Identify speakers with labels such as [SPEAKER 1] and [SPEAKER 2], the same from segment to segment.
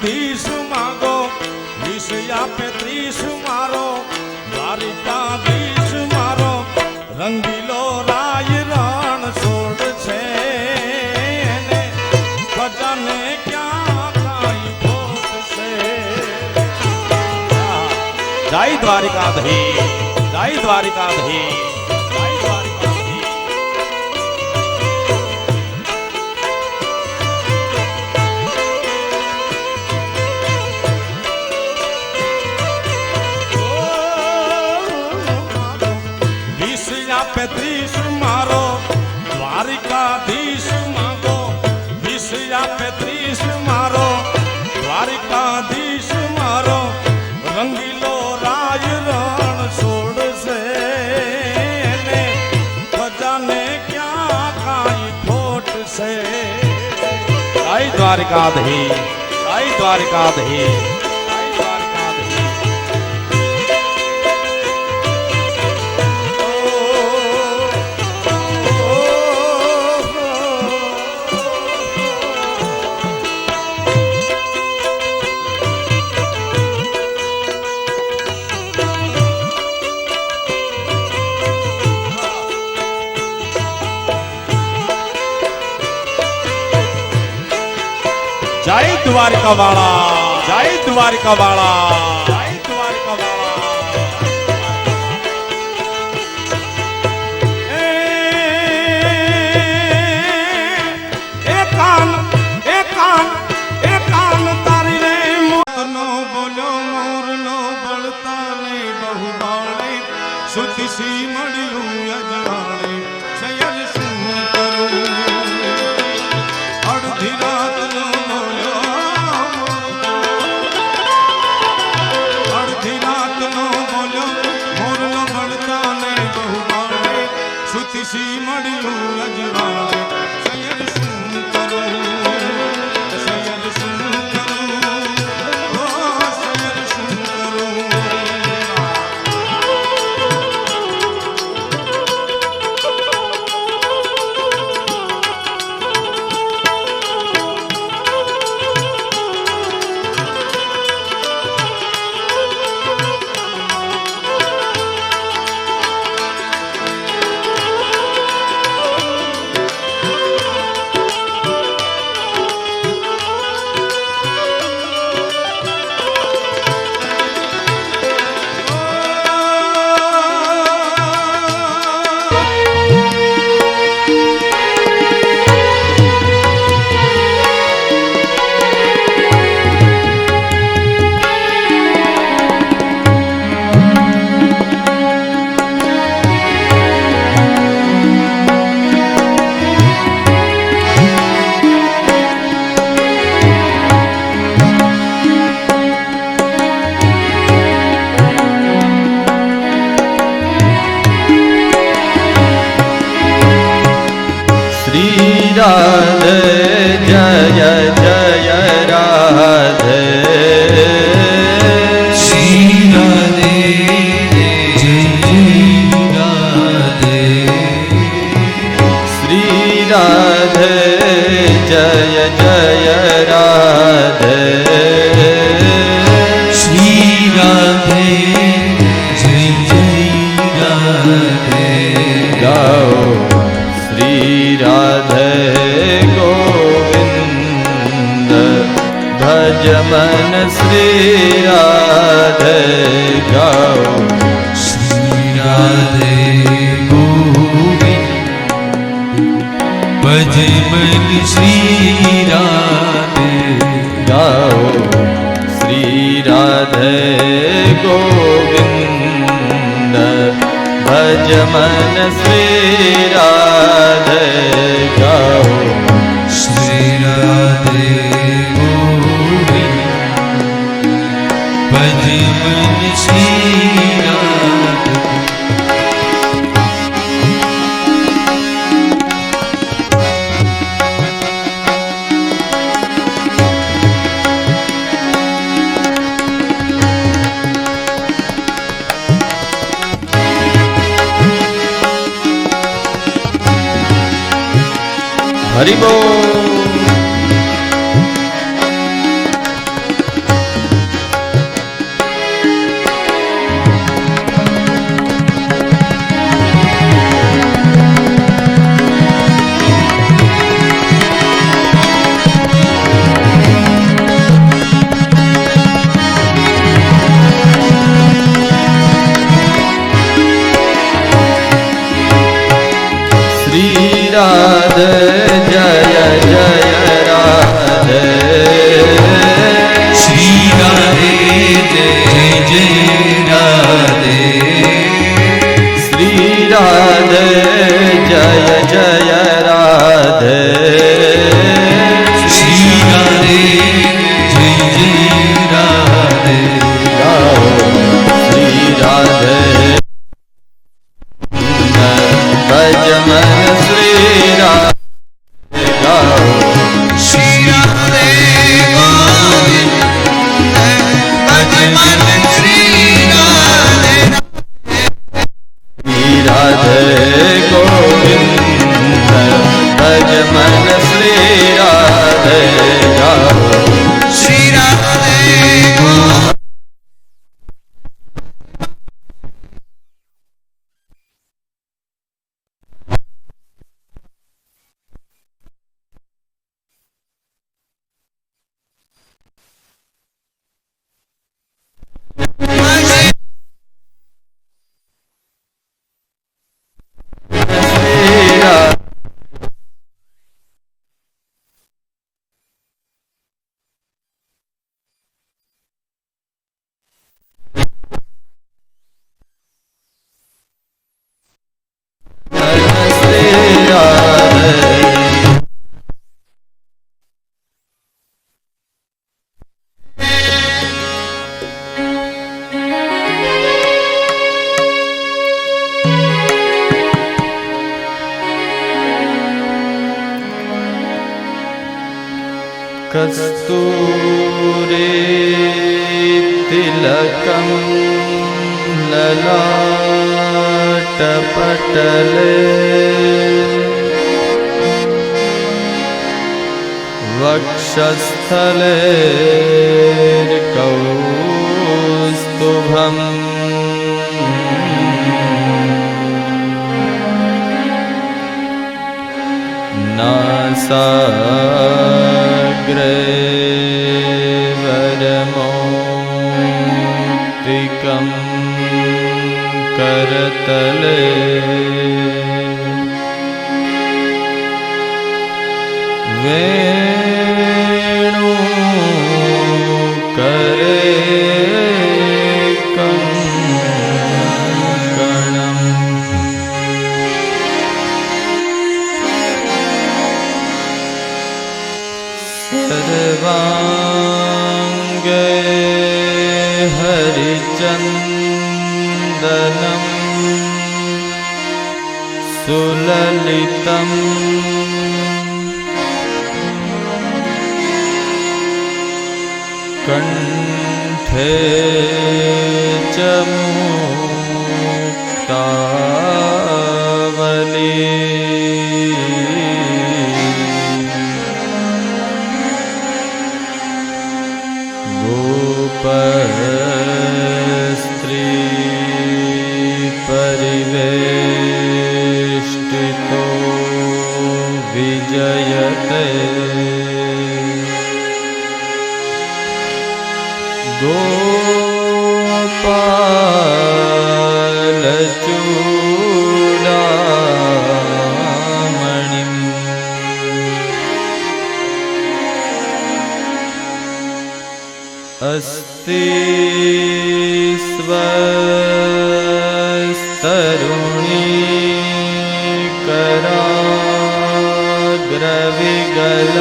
[SPEAKER 1] દ્વારિકાધીશ માગો વિષ આપે 30 મારો દ્વારિકાધીશ મારો રંગીલો રાય રણ છોડ છે ખજાને ક્યાં કાઈ ખોટ છે જય દ્વારિકાધીશ જય દ્વારિકાધીશ આપે 30 મારો દ્વારિકાધીશ માગો વિષ આપે 30 મારો દ્વારિકાધીશ મારો રંગીલો રાય રણ છોડશે ને ખજાને ક્યાં કાઈ ખોટ છે જય દ્વારિકાધીશ જય દ્વારિકાધીશ જય દ્વારિકા વાળા જય દ્વારિકા વાળા જય દ્વારિકા વાળા એ કાન તારી રે મોરનો બોલ્યો મોરનો બળતા ને બહુ બાળે સુતી સી મળ્યું અજવાળે શયન શું કરું અડધી રાત सी मड़ियों अजवाड़े शयन सुन करूं शयन सुन करूं ओ शयन सुन करूं
[SPEAKER 2] राधे जय जय राधे श्री राधे जय राधे श्री राधे जय जय राधे श्री राधे जय जय राधे गाओ श्री राधे गोविंद भज मन श्री राधे गाओ श्री राधे गोविंद भज मन श्री राधे गाओ श्री राधे गोविंद भज मन श्री राधे गाओ श्री राधे गोविंद भज मन श्री राधे हरि बोल। श्री राधे जय जय राधे
[SPEAKER 3] श्री राधे जय जय राधे
[SPEAKER 2] श्री राधे जय जय राधे
[SPEAKER 3] श्री राधे जय जय राधे
[SPEAKER 2] गाओ श्री राधे भज मन श्री राधे गाओ
[SPEAKER 3] श्री राधे गोविंद भज मन श्री राधे
[SPEAKER 2] श्री राधे गोविंद भज मन श्री राधे गाओ
[SPEAKER 3] श्री राधे गोविंद
[SPEAKER 2] श्री राधे श्री राधे कस्तूरे तिलकं ललाटपटले वक्षस्थले कौस्तुभम् नासाग्रे वरमौक्तिकं करतले वेणु करे कंकणम् सर्वांगे हरिचन्दनं सुललितं कंठे च गोपस्त्री परिवेष्टितो विजयते गोपालचूडामणिम् अस्ति स्वस्तरुणी कराग्रविगल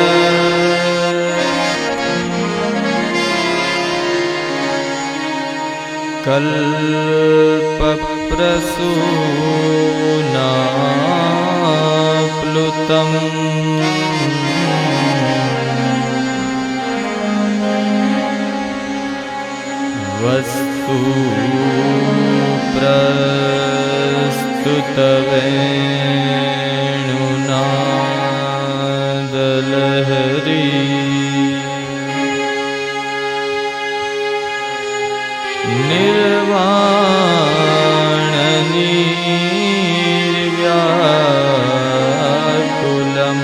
[SPEAKER 2] कल्पप्रसूनाप्लुतम् वस्तु प्रस्तुतवेणुनादलहरी निर्वाणनिर्व्याकुलम्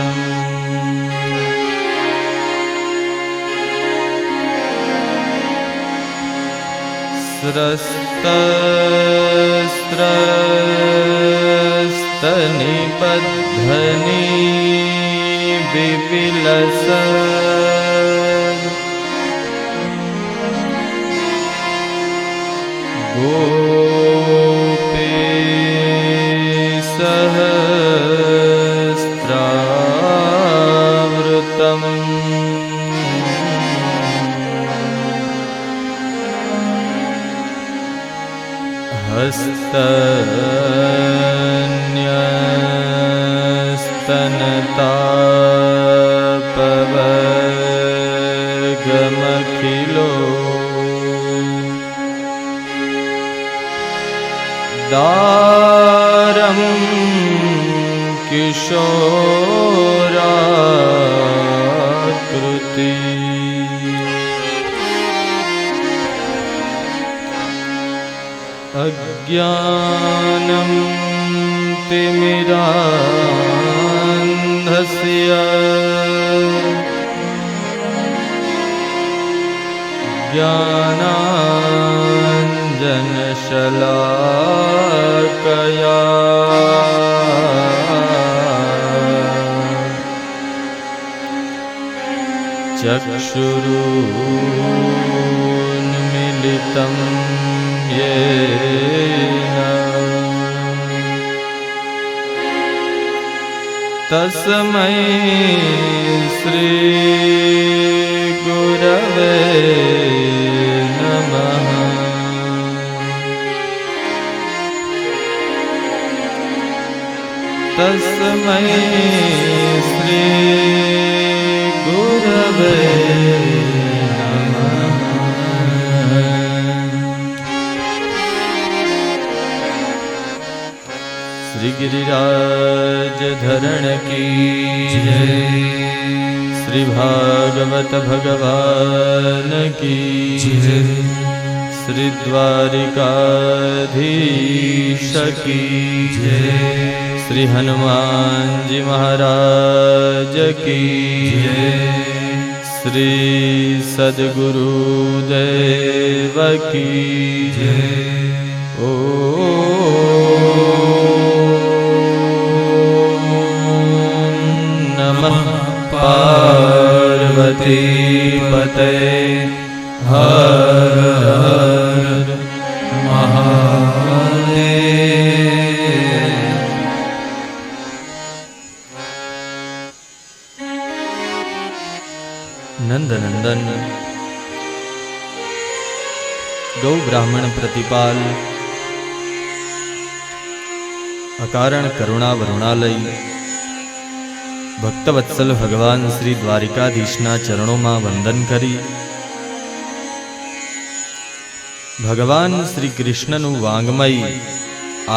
[SPEAKER 2] स्रस्तनिपतितम् बद्धनी विपिलस गोपी सहस्रावृतम् हस्तन्यस्तनतापवर्गमखिलो दारं किशोराकृति अज्ञानं तिमिरान्धस्य ज्ञानाञ्जनशलाकया चक्षुरुन्मीलितं येन तस्मै श्री गुरवे नमः। तस्मै श्री गुरवे श्री गिरिराज धरण की जय, श्री भागवत भगवान की जय, श्री द्वारिकाधीश की जय, श्री हनुमान जी महाराज की जय, श्री सद्गुरुदेव की जय। ओ पार्वती पते हर हर महादेव। नंदनंदन गौ ब्राह्मण प्रतिपाल अकारण करुणा वरुणालय भक्तवत्सल भगवान श्री द्वारिकाधीशना चरणों वंदन करी भगवान श्री कृष्णनु वांगमय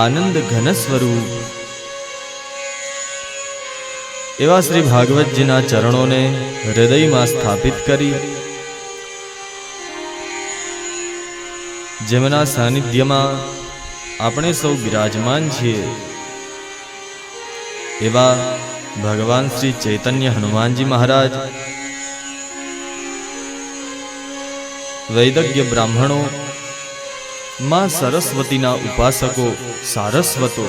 [SPEAKER 2] आनंद घन स्वरूप एवा श्री भागवतजीना चरणों ने हृदय में स्थापित करी जेमना सानिध्य में आपणे सौ विराजमान छीए एवा भगवान श्री चैतन्य हनुमान जी महाराज वैदज्ञ ब्राह्मणों मां सरस्वतीना उपासको सारस्वतो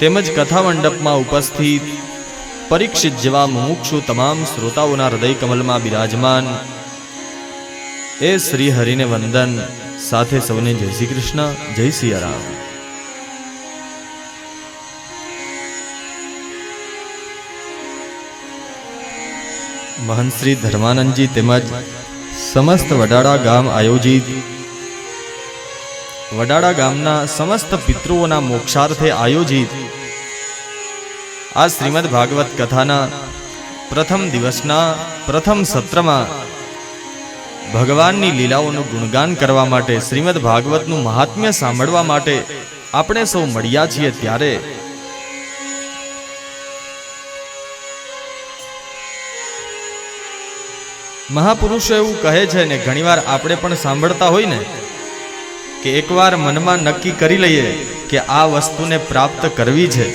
[SPEAKER 2] तेमज कथा मंडप में उपस्थित परीक्षित जेवा मुमुक्षु तमाम श्रोताओना हृदय कमल में विराजमान ए श्री हरि ने वंदन साथे सौने जय श्री कृष्ण जय सिया राम। महंत श्री धर्मानंद जी तेमज समस्त वडाड़ा गाम आयोजित वडाड़ा गामना समस्त पितृओना मोक्षार्थे आयोजित आ श्रीमद भागवत कथाना प्रथम दिवसना प्रथम सत्रमां भगवाननी लीलाओनुं गुणगान करवा माटे श्रीमद भागवतनुं महात्म्य सांभळवा माटे आपणे सौ मळ्या छीए त्यारे महापुरुषो एवुं कहे छे ने घणीवार आपणे पण सांभळता होय ने कि एक बार मन में नक्की करी लईए कि आ वस्तु ने प्राप्त करवी है।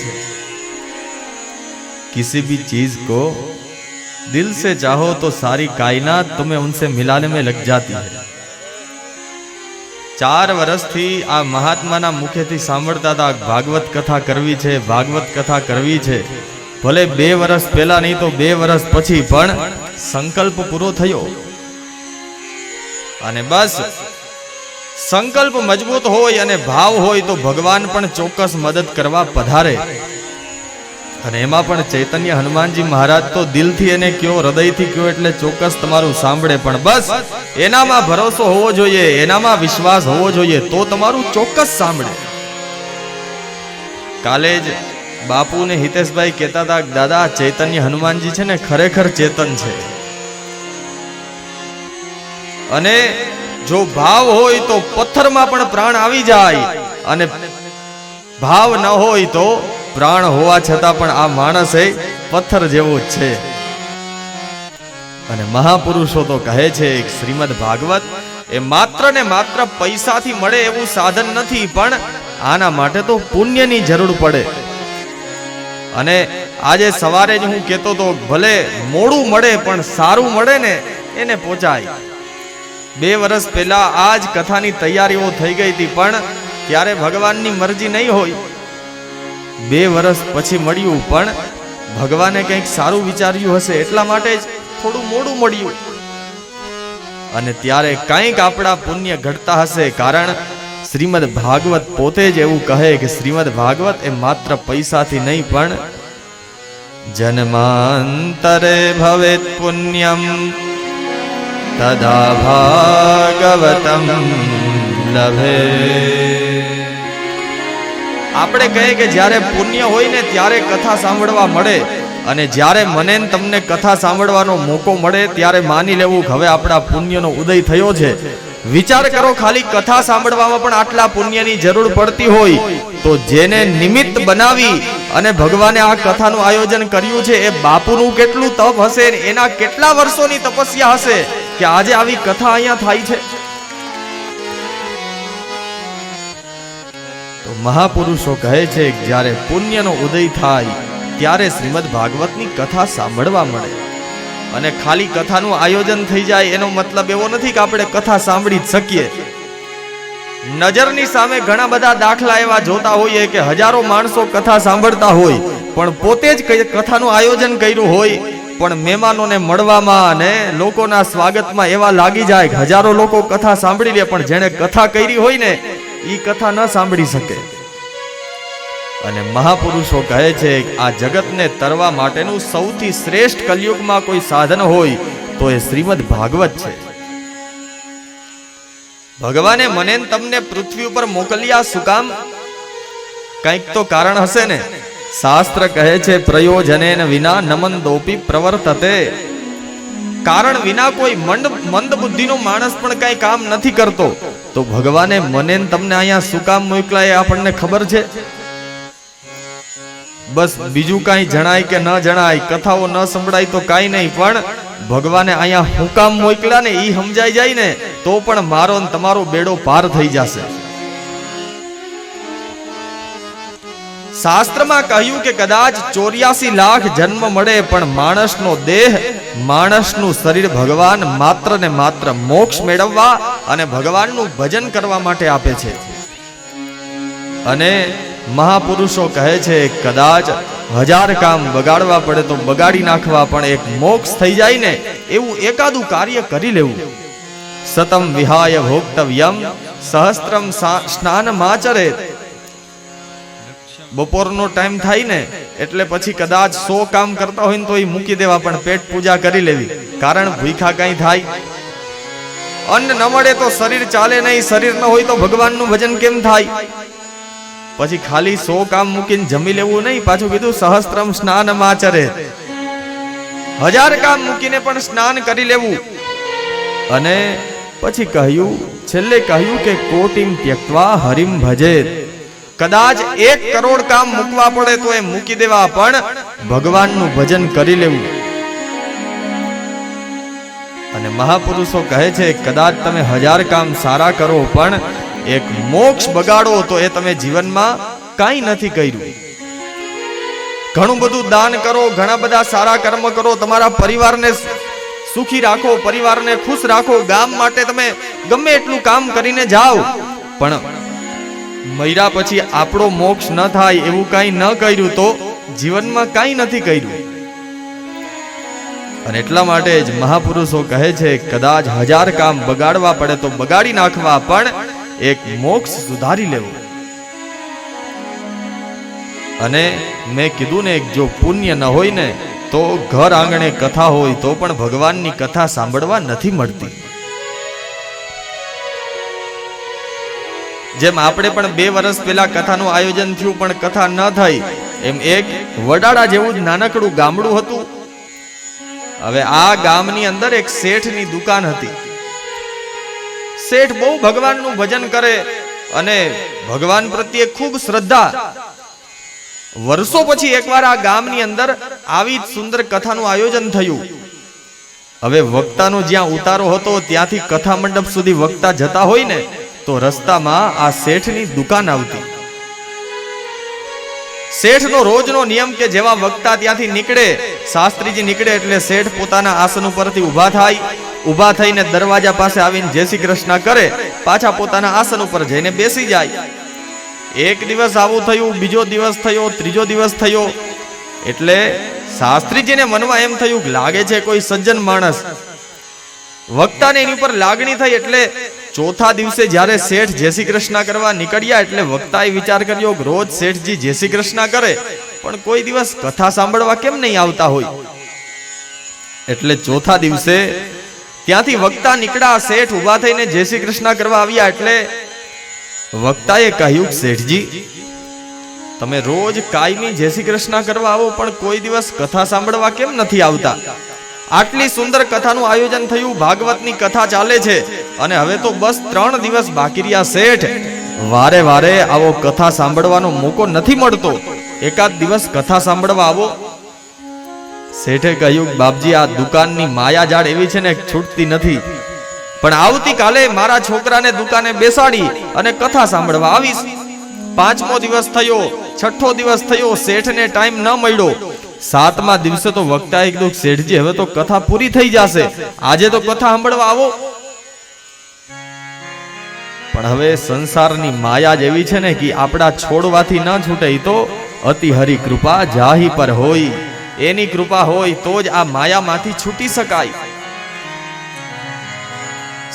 [SPEAKER 2] किसी भी चीज को दिल से चाहो तो सारी कायनात तुम्हें उनसे मिलाने में लग जाती है। 4 વર્ષથી આ મહાત્માના મુખેથી સાંભળતા હતા ભાગવત કથા કરવી છે, ભાગવત કથા કરવી છે. ભલે 2 વર્ષ પહેલા નહીં તો 2 વર્ષ પછી પણ સંકલ્પ પૂરો થયો. અને બસ સંકલ્પ મજબૂત હોય અને ભાવ હોય તો ભગવાન પણ ચોક્કસ મદદ કરવા પધારે. અને એમાં પણ ચૈતન્ય હનુમાનજી મહારાજ તો દિલથી એને કયો, હૃદયથી કયો એટલે ચોક્કસ તમારું સાંભળે. પણ બસ એનામાં ભરોસો હોવો જોઈએ, એનામાં વિશ્વાસ હોવો જોઈએ, તો તમારું ચોક્કસ સાંભળે. કાલે જ બાપુ ને હિતેશભાઈ કહેતા હતા, દાદા ચૈતન્ય હનુમાનજી છે ને ખરેખર ચેતન છે. અને જો ભાવ હોય તો પથ્થરમાં પણ પ્રાણ આવી જાય, અને ભાવ ન હોય તો પ્રાણ હોવા છતાં પણ આ માણસ એ પથ્થર જેવો જ છે. અને મહાપુરુષો તો કહે છે શ્રીમદ ભાગવત એ માત્ર ને માત્ર પૈસાથી મળે એવું સાધન નથી, પણ આના માટે તો પુણ્યની જરૂર પડે. અને આજે સવારે જ હું કહેતો તો, ભલે મોડું મળે પણ સારું મળે ને એને પહોંચાય. 2 વર્ષ પહેલા આ જ કથાની તૈયારીઓ થઈ ગઈ હતી, પણ ત્યારે ભગવાનની મરજી નહીં હોય. 2 વર્ષ પછી મળ્યું, પણ ભગવાને કંઈક સારું વિચાર્યું હશે એટલા માટે જ થોડું મોડું મળ્યું. અને ત્યારે કંઈક આપણા પુણ્ય ઘટતા હશે. કારણ શ્રીમદ ભાગવત પોતે જ એવું કહે કે શ્રીમદ ભાગવત એ માત્ર પૈસાથી નહીં, પણ જન્માંતરે ભવેત પુણ્યમ તદા ભાગવતમ લભે. આપણે કહીએ કે જ્યારે પુણ્ય હોય ને ત્યારે કથા સાંભળવા મળે, અને જ્યારે મને તમને કથા સાંભળવાનો મોકો મળે ત્યારે માની લેવું કે હવે આપણા પુણ્યનો ઉદય થયો છે. વિચાર કરો, ખાલી કથા સાંભળવામાં પણ આટલા પુણ્યની જરૂર પડતી હોય, તો જેને નિમિત્ત બનાવી અને ભગવાને આ કથાનું આયોજન કર્યું છે એ બાપુનું કેટલું તપ હશે, એના કેટલા વર્ષોની તપસ્યા હશે કે આજે આવી કથા અહીંયા થાય છે. તો મહાપુરુષો કહે છે કે જ્યારે પુણ્યનો ઉદય થાય ત્યારે શ્રીમદ ભાગવતની કથા સાંભળવા મળે. અને ખાલી કથાનું આયોજન થઈ જાય એનો મતલબ એવો નથી કે આપણે કથા સાંભળી જ શકીએ. નજરની સામે ઘણા બધા દાખલા એવા જોતા હોઈએ કે હજારો માણસો કથા સાંભળતા હોય, પણ પોતે જ કથાનું આયોજન કર્યું હોય, પણ મહેમાનોને મળવામાં અને લોકોના સ્વાગતમાં એવા લાગી જાય કે હજારો લોકો કથા સાંભળી લે, પણ જેણે કથા કરી હોય ને એ કથા ન સાંભળી શકે. અને મહાપુરુષો કહે છે કે આ જગતને તરવા માટેનું સૌથી શ્રેષ્ઠ કલયુગમાં કોઈ સાધન હોય તો એ શ્રીમદ ભાગવત છે. ભગવાને મને તમને પૃથ્વી ઉપર મોકલ્યા શું કામ? કંઈક તો કારણ હશે ને. શાસ્ત્ર કહે છે પ્રયોજનેન વિના નમંદોપી પ્રવર્તતે. કારણ વિના કોઈ મંદ બુદ્ધિનો માણસ પણ કઈ કામ નથી કરતો. તો ભગવાને મને તમને અહીંયા શું કામ મોકલ્યા એ આપણને ખબર છે. બસ બીજું કાંઈ જણાય કે ન જણાય, કથાઓ ન સંભળાય તો કાંઈ નહીં, પણ ભગવાને અહીંયા હું કામ મોકલ્યા ને એ સમજાઈ જાય ને તો પણ મારો ને તમારો બેડો પાર થઈ જશે. શાસ્ત્રમાં કહ્યું કે કદાચ 84 લાખ જન્મ મળે પણ માણસનો દેહ, માણસનું શરીર ભગવાન માત્ર ને માત્ર મોક્ષ મેળવવા અને ભગવાનનું ભજન કરવા માટે આપે છે. અને મહાપુરુષો કહે છે કદાચ 1000 કામ બગાડવા પડે તો બગાડી નાખવા, પણ એક મોક્ષ થઈ જાય ને એવું એકાદું કાર્ય કરી લેવું. સતમ વિહાય ભોક્તવ્યમ સહસ્ત્રમ સ્નાનમાચરે. બપોરનો ટાઈમ થાય ને એટલે પછી કદાચ 100 કામ કરતા હોય ને તો એ મૂકી દેવા, પણ પેટ પૂજા કરી લેવી. કારણ ભૂખા કઈ થાય, અન્ન ન મળે તો શરીર ચાલે નહીં, શરીર ન હોય તો ભગવાનનું ભજન કેમ થાય? પછી ખાલી 100 કામ મૂકીને જમી લેવું નહીં, પાછું કીધું સહસ્ત્રમ સ્નાનમાચરે. 1000 કામ મૂકીને પણ સ્નાન કરી લેવું. અને પછી કહ્યું, છેલ્લે કહ્યું કે કોટિમ ત્યક્ત્વા હરિમ ભજેત. કદાચ 1 કરોડ કામ મૂકવા પડે તો એ મૂકી દેવા, પણ ભગવાનનું ભજન કરી લેવું. અને મહાપુરુષો કહે છે કદાચ તમે 1000 કામ સારા કરો પણ એક મોક્ષ બગાડો તો એ તમે જીવનમાં કાંઈ નથી કર્યું. ઘણું બધું દાન કરો, ઘણા બધા સારા કર્મ કરો, તમારા પરિવારને સુખી રાખો, પરિવારને ખુશ રાખો, ગામ માટે તમે ગમે એટલું કામ કરીને જાઓ, પણ મર્યા પછી આપણો મોક્ષ ન થાય એવું કાંઈ ન કર્યું તો જીવનમાં કાંઈ નથી કર્યું. અને એટલા માટે જ મહાપુરુષો કહે છે, કદાચ 1000 કામ બગાડવા પડે તો બગાડી નાખવા, પણ એક મોક્ષ સુધારી લેવો. અને મેં કીધું ને, જો પુણ્ય ન હોય ને તો ઘર આંગણે કથા હોય તો પણ ભગવાનની કથા સાંભળવા નથી મળતી. જેમ આપણે પણ 2 વર્ષ પહેલા કથાનું આયોજન થયું પણ કથા ન થઈ, એમ એક વડાળા જેવું જ નાનકડું ગામડું હતું. હવે આ ગામની અંદર એક શેઠની દુકાન હતી. શેઠ બહુ ભગવાનનું ભજન કરે અને ભગવાન પ્રત્યે ખૂબ શ્રદ્ધા. વર્ષો પછી એકવાર આ ગામની અંદર આવી સુંદર કથાનું આયોજન થયું. હવે વક્તાનો જ્યાં ઉતારો હતો ત્યાંથી કથા મંડપ સુધી વક્તા જતા હોય ને તો રસ્તામાં આ શેઠની દુકાન આવતી. શેઠનો રોજનો નિયમ કે જેવા વક્તા ત્યાંથી નીકળે, શાસ્ત્રીજી નીકળે એટલે શેઠ પોતાના આસન ઉપરથી ઊભા થાય, ઊભા થઈને દરવાજા પાસે આવીને જય શ્રી કૃષ્ણ કરે, પાછા પોતાના આસન ઉપર જઈને બેસી જાય. એક દિવસ આવું થયું, બીજો દિવસ થયો, ત્રીજો દિવસ થયો, એટલે શાસ્ત્રીજીને મનમાં એમ થયું કે લાગે છે કોઈ સજ્જન માણસ. વક્તાને એની ઉપર લાગણી થઈ એટલે ચોથા દિવસે જ્યારે શેઠ જય શ્રી કૃષ્ણ કરવા નીકળ્યા એટલે વક્તાએ વિચાર કર્યો કે રોજ શેઠજી જય શ્રી કૃષ્ણ કરે પણ કોઈ દિવસ કથા સાંભળવા કેમ નહીં આવતા હોય. એટલે ચોથા દિવસે ત્યાંથી વક્તા નીકળ્યા, શેઠ ઊભા થઈને જય શ્રી કૃષ્ણ કરવા આવ્યા એટલે વક્તાએ કહ્યું, શેઠજી તમે રોજ કાયમી જય શ્રી કૃષ્ણ કરવા આવો પણ કોઈ દિવસ કથા સાંભળવા કેમ નથી આવતા? આટલી સુંદર કથાનું આયોજન થયું, ભાગવતની કથા ચાલે છે અને હવે તો બસ 3 દિવસ બાકી રહ્યા. શેઠ વારે વારે આવો કથા સાંભળવાનો મોકો નથી મળતો, એકાદ દિવસ કથા સાંભળવા આવો. શેઠે કહ્યું, બાપજી આ દુકાનની માયાજાળ એવી છે ને છૂટતી નથી, પણ આવતીકાલે મારા છોકરાને દુકાને બેસાડી અને કથા સાંભળવા આવીશ. 5મો દિવસ થયો, 6થો દિવસ થયો, શેઠને ટાઈમ ન મળ્યો. 7મા દિવસે તો વક્તાએ કીધું, શેઠજી હવે તો કથા પૂરી થઈ જશે, આજે તો કથા સાંભળવા આવો. પણ હવે સંસારની માયા જ એવી છે ને કે આપણા છોડવાથી ન છૂટે. તો અતિ હરિ કૃપા જાહી પર હોય, એની કૃપા હોય તો જ આ માયામાંથી છૂટી શકાય.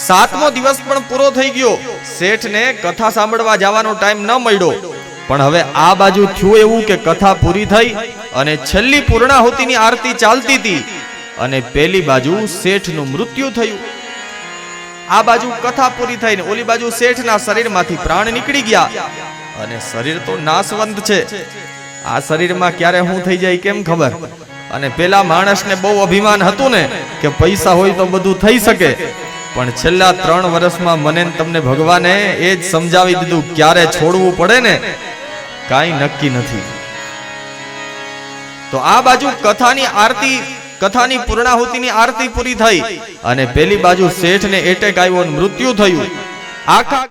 [SPEAKER 2] 7મો દિવસ પણ પૂરો થઈ ગયો, શેઠને કથા સાંભળવા જવાનો ટાઈમ ન મળ્યો. પણ હવે આ બાજુ થયું એવું કે કથા પૂરી થઈ અને છેલ્લી પૂર્ણાહુતિની આરતી ચાલતી હતી અને પેલી બાજુ શેઠનું મૃત્યુ થયું. આ બાજુ કથા પૂરી થઈને ઓલી બાજુ શેઠના શરીરમાંથી પ્રાણ નીકળી ગયા. અને શરીર તો નાશવંત છે, આ શરીરમાં ક્યારે શું થઈ જાય કેમ ખબર. અને પેલા માણસને બહુ અભિમાન હતું ને કે પૈસા હોય તો બધું થઈ શકે, પણ છેલ્લા 3 વર્ષમાં મને તમને ભગવાને એ જ સમજાવી દીધું, ક્યારે છોડવું પડે ને કાંઈ નક્કી નથી. તો આ બાજુ કથાની આરતી, કથાની પૂર્ણાહુતિની આરતી પૂરી થઈ અને પેલી બાજુ શેઠને એટેક આવ્યો અને મૃત્યુ થયું. આખા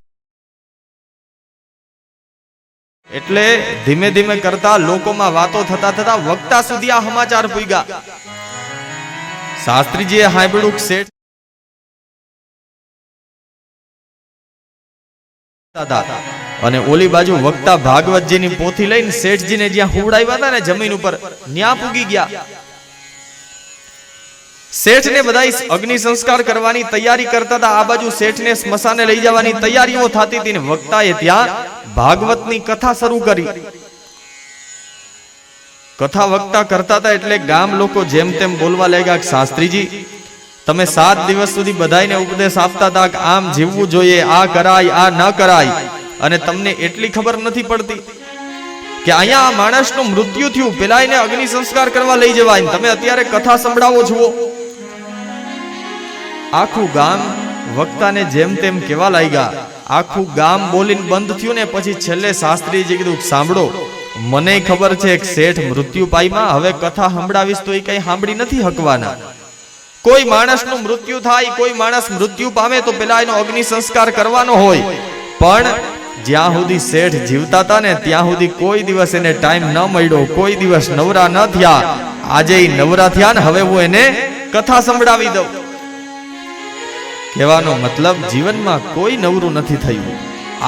[SPEAKER 2] એટલે ધીમે ધીમે કરતા લોકોમાં વાતો થતા થતા વક્તા સુધી આ સમાચાર પૂગ્યા. શાસ્ત્રીજીએ સાંભળ્યું શેઠ અને ઓલી બાજુ વક્તા ભાગવતજીની પોથી લઈને શેઠજીને જ્યાં હુવડાવ્યા હતા ને જમીન ઉપર ન્યા પૂગી ગયા. શેઠને બધા અગ્નિ સંસ્કાર કરવાની તૈયારી કરતા હતા. આ બાજુ શેઠને સ્મશાને લઈ જવાની તૈયારીઓ થતી હતી ને વક્તાએ ત્યાં ભાગવતની કથા શરૂ કરી. કથા વક્તા કરતા હતા એટલે ગામ લોકો જેમ તેમ બોલવા લાગ્યા, શાસ્ત્રીજી તમે 7 દિવસ સુધી બધાને ઉપદેશ આપતા હતા કે આમ જીવવું જોઈએ, આ કરાય, આ ન કરાય, અને તમને એટલી ખબર નથી પડતી કે અહીંયા આ માણસનું મૃત્યુ થયું, પેલા એને અગ્નિ સંસ્કાર કરવા લઈ જવાય, તમે અત્યારે કથા સંભળાવો છો. આખું ગામ વક્તાને જેમ તેમ કેવા લાગ્યા, આખું ગામ બોલીને બંધ થયું ને પછી છેલ્લે શાસ્ત્રીજી કીધું, સાંભળો મને ખબર છે કે શેઠ મૃત્યુ પામ્યા, હવે કથા સંભળાવીશ તો એ કઈ સાંભળી નથી હકવાના. કોઈ માણસનું મૃત્યુ થાય, કોઈ માણસ મૃત્યુ પામે તો પેલા એનો અગ્નિ સંસ્કાર કરવાનો હોય, પણ જ્યાં સુધી શેઠ જીવતા હતા ને ત્યાં સુધી કોઈ દિવસ એને ટાઈમ ન મળ્યો, કોઈ દિવસ નવરા ન થયા. આજે નવરા થયા ને હવે હું એને કથા સંભળાવી દઉં. કહેવાનો મતલબ જીવનમાં કોઈ નવરું નથી થયું.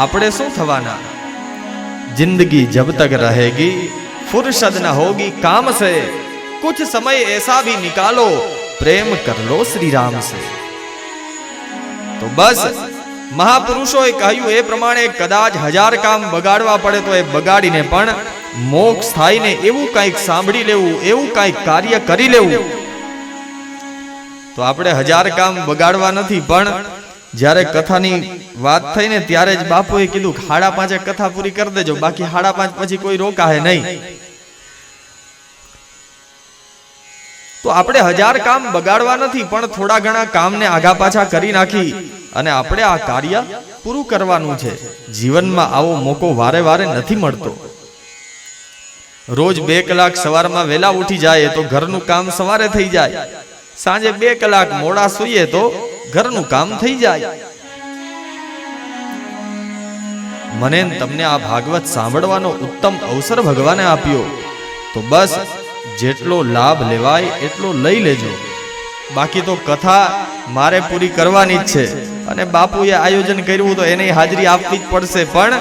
[SPEAKER 2] આપણે શું થવાના? जिंदगी जब तक रहेगी फुर्सत न होगी काम से, कुछ समय ऐसा भी निकालो प्रेम कर लो श्री राम से. तो बस મહાપુરુષોએ કહ્યું એ પ્રમાણે કદાચ 1000 કામ બગાડવા પડે તો એ બગાડીને પણ મોક્ષ થાય ને એવું કંઈક સાંભળી લેવું, એવું કંઈક કાર્ય કરી લેવું. તો આપણે 1000 કામ બગાડવા નથી, પણ જ્યારે કથાની વાત થઈ ને ત્યારે જ બાપુએ કીધું 5:30 કથા પૂરી કરી દેજો, બાકી 5:30 પછી કોઈ રોકાહે નહીં. તો આપણે 1000 કામ બગાડવા નથી, પણ થોડા ઘણા કામને આગા પાછા કરી નાખી અને આપણે આ કાર્ય પૂરું કરવાનું છે. જીવનમાં આવો મોકો વારે વારે નથી મળતો. રોજ 2 કલાક સવારમાં વહેલા ઉઠી જાય તો ઘરનું કામ સવારે થઈ જાય, સાંજે 2 કલાક મોડા સૂઈએ તો ઘરનું કામ થઈ જાય. મને તમને આ ભાગવત સાંભળવાનો ઉત્તમ અવસર ભગવાને આપ્યો, તો બસ જેટલો લાભ લેવાય એટલો લઈ લેજો. બાકી તો કથા મારે પૂરી કરવાની જ છે અને બાપુએ આયોજન કર્યું તો એની હાજરી આપવી જ પડશે. પણ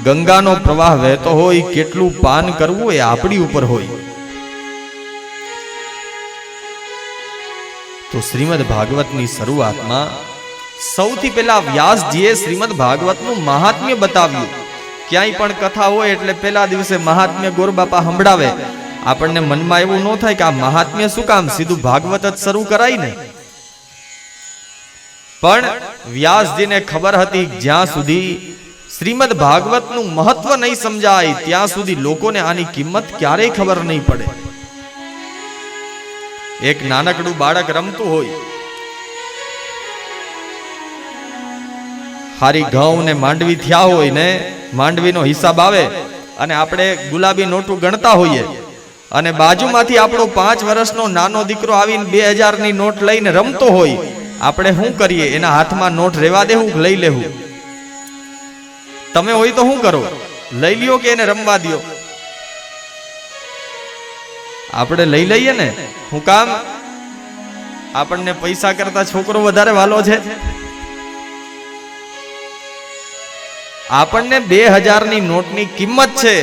[SPEAKER 2] ગંગાનો પ્રવાહ વહેતો હોય, કેટલું પાન કરવું એ આપણી ઉપર હોય. તો શ્રીમદ ભાગવતની શરૂઆતમાં સૌથી પહેલા વ્યાસજીએ શ્રીમદ ભાગવતનું મહાત્મ્ય બતાવ્યું. ક્યાંય પણ કથા હોય એટલે પહેલા દિવસે મહાત્મ્ય ગોરબાપા સંભળાવે. આપણને મનમાં એવું ન થાય કે આ મહાત્મ્ય શું કામ, સીધું ભાગવત જ શરૂ કરાય ને. પણ વ્યાસજીને ખબર હતી જ્યાં સુધી શ્રીમદ ભાગવતનું મહત્વ નહીં સમજાય ત્યાં સુધી લોકોને આની કિંમત ક્યારેય ખબર નહીં પડે. એક નાનકડું બાળક રમતું હોય, હારી ઘઉં ને માંડવી થયા હોય ને માંડવીનો હિસાબ આવે અને આપણે ગુલાબી નોટું ગણતા હોઈએ અને બાજુમાંથી આપણો 5 વર્ષનો નાનો દીકરો આવીને 2000 ની નોટ લઈને રમતો હોય, આપણે શું કરીએ? એના હાથમાં નોટ રેવા દેવું, લઈ લેવું? તમે હોય તો શું કરો? લઈ લ્યો કે એને રમવા દો? આપણે લઈ લઈએ ને. શું કામ? આપણને પૈસા કરતા છોકરો વધારે વાલો છે. આપણને 2000 ની નોટની કિંમત છે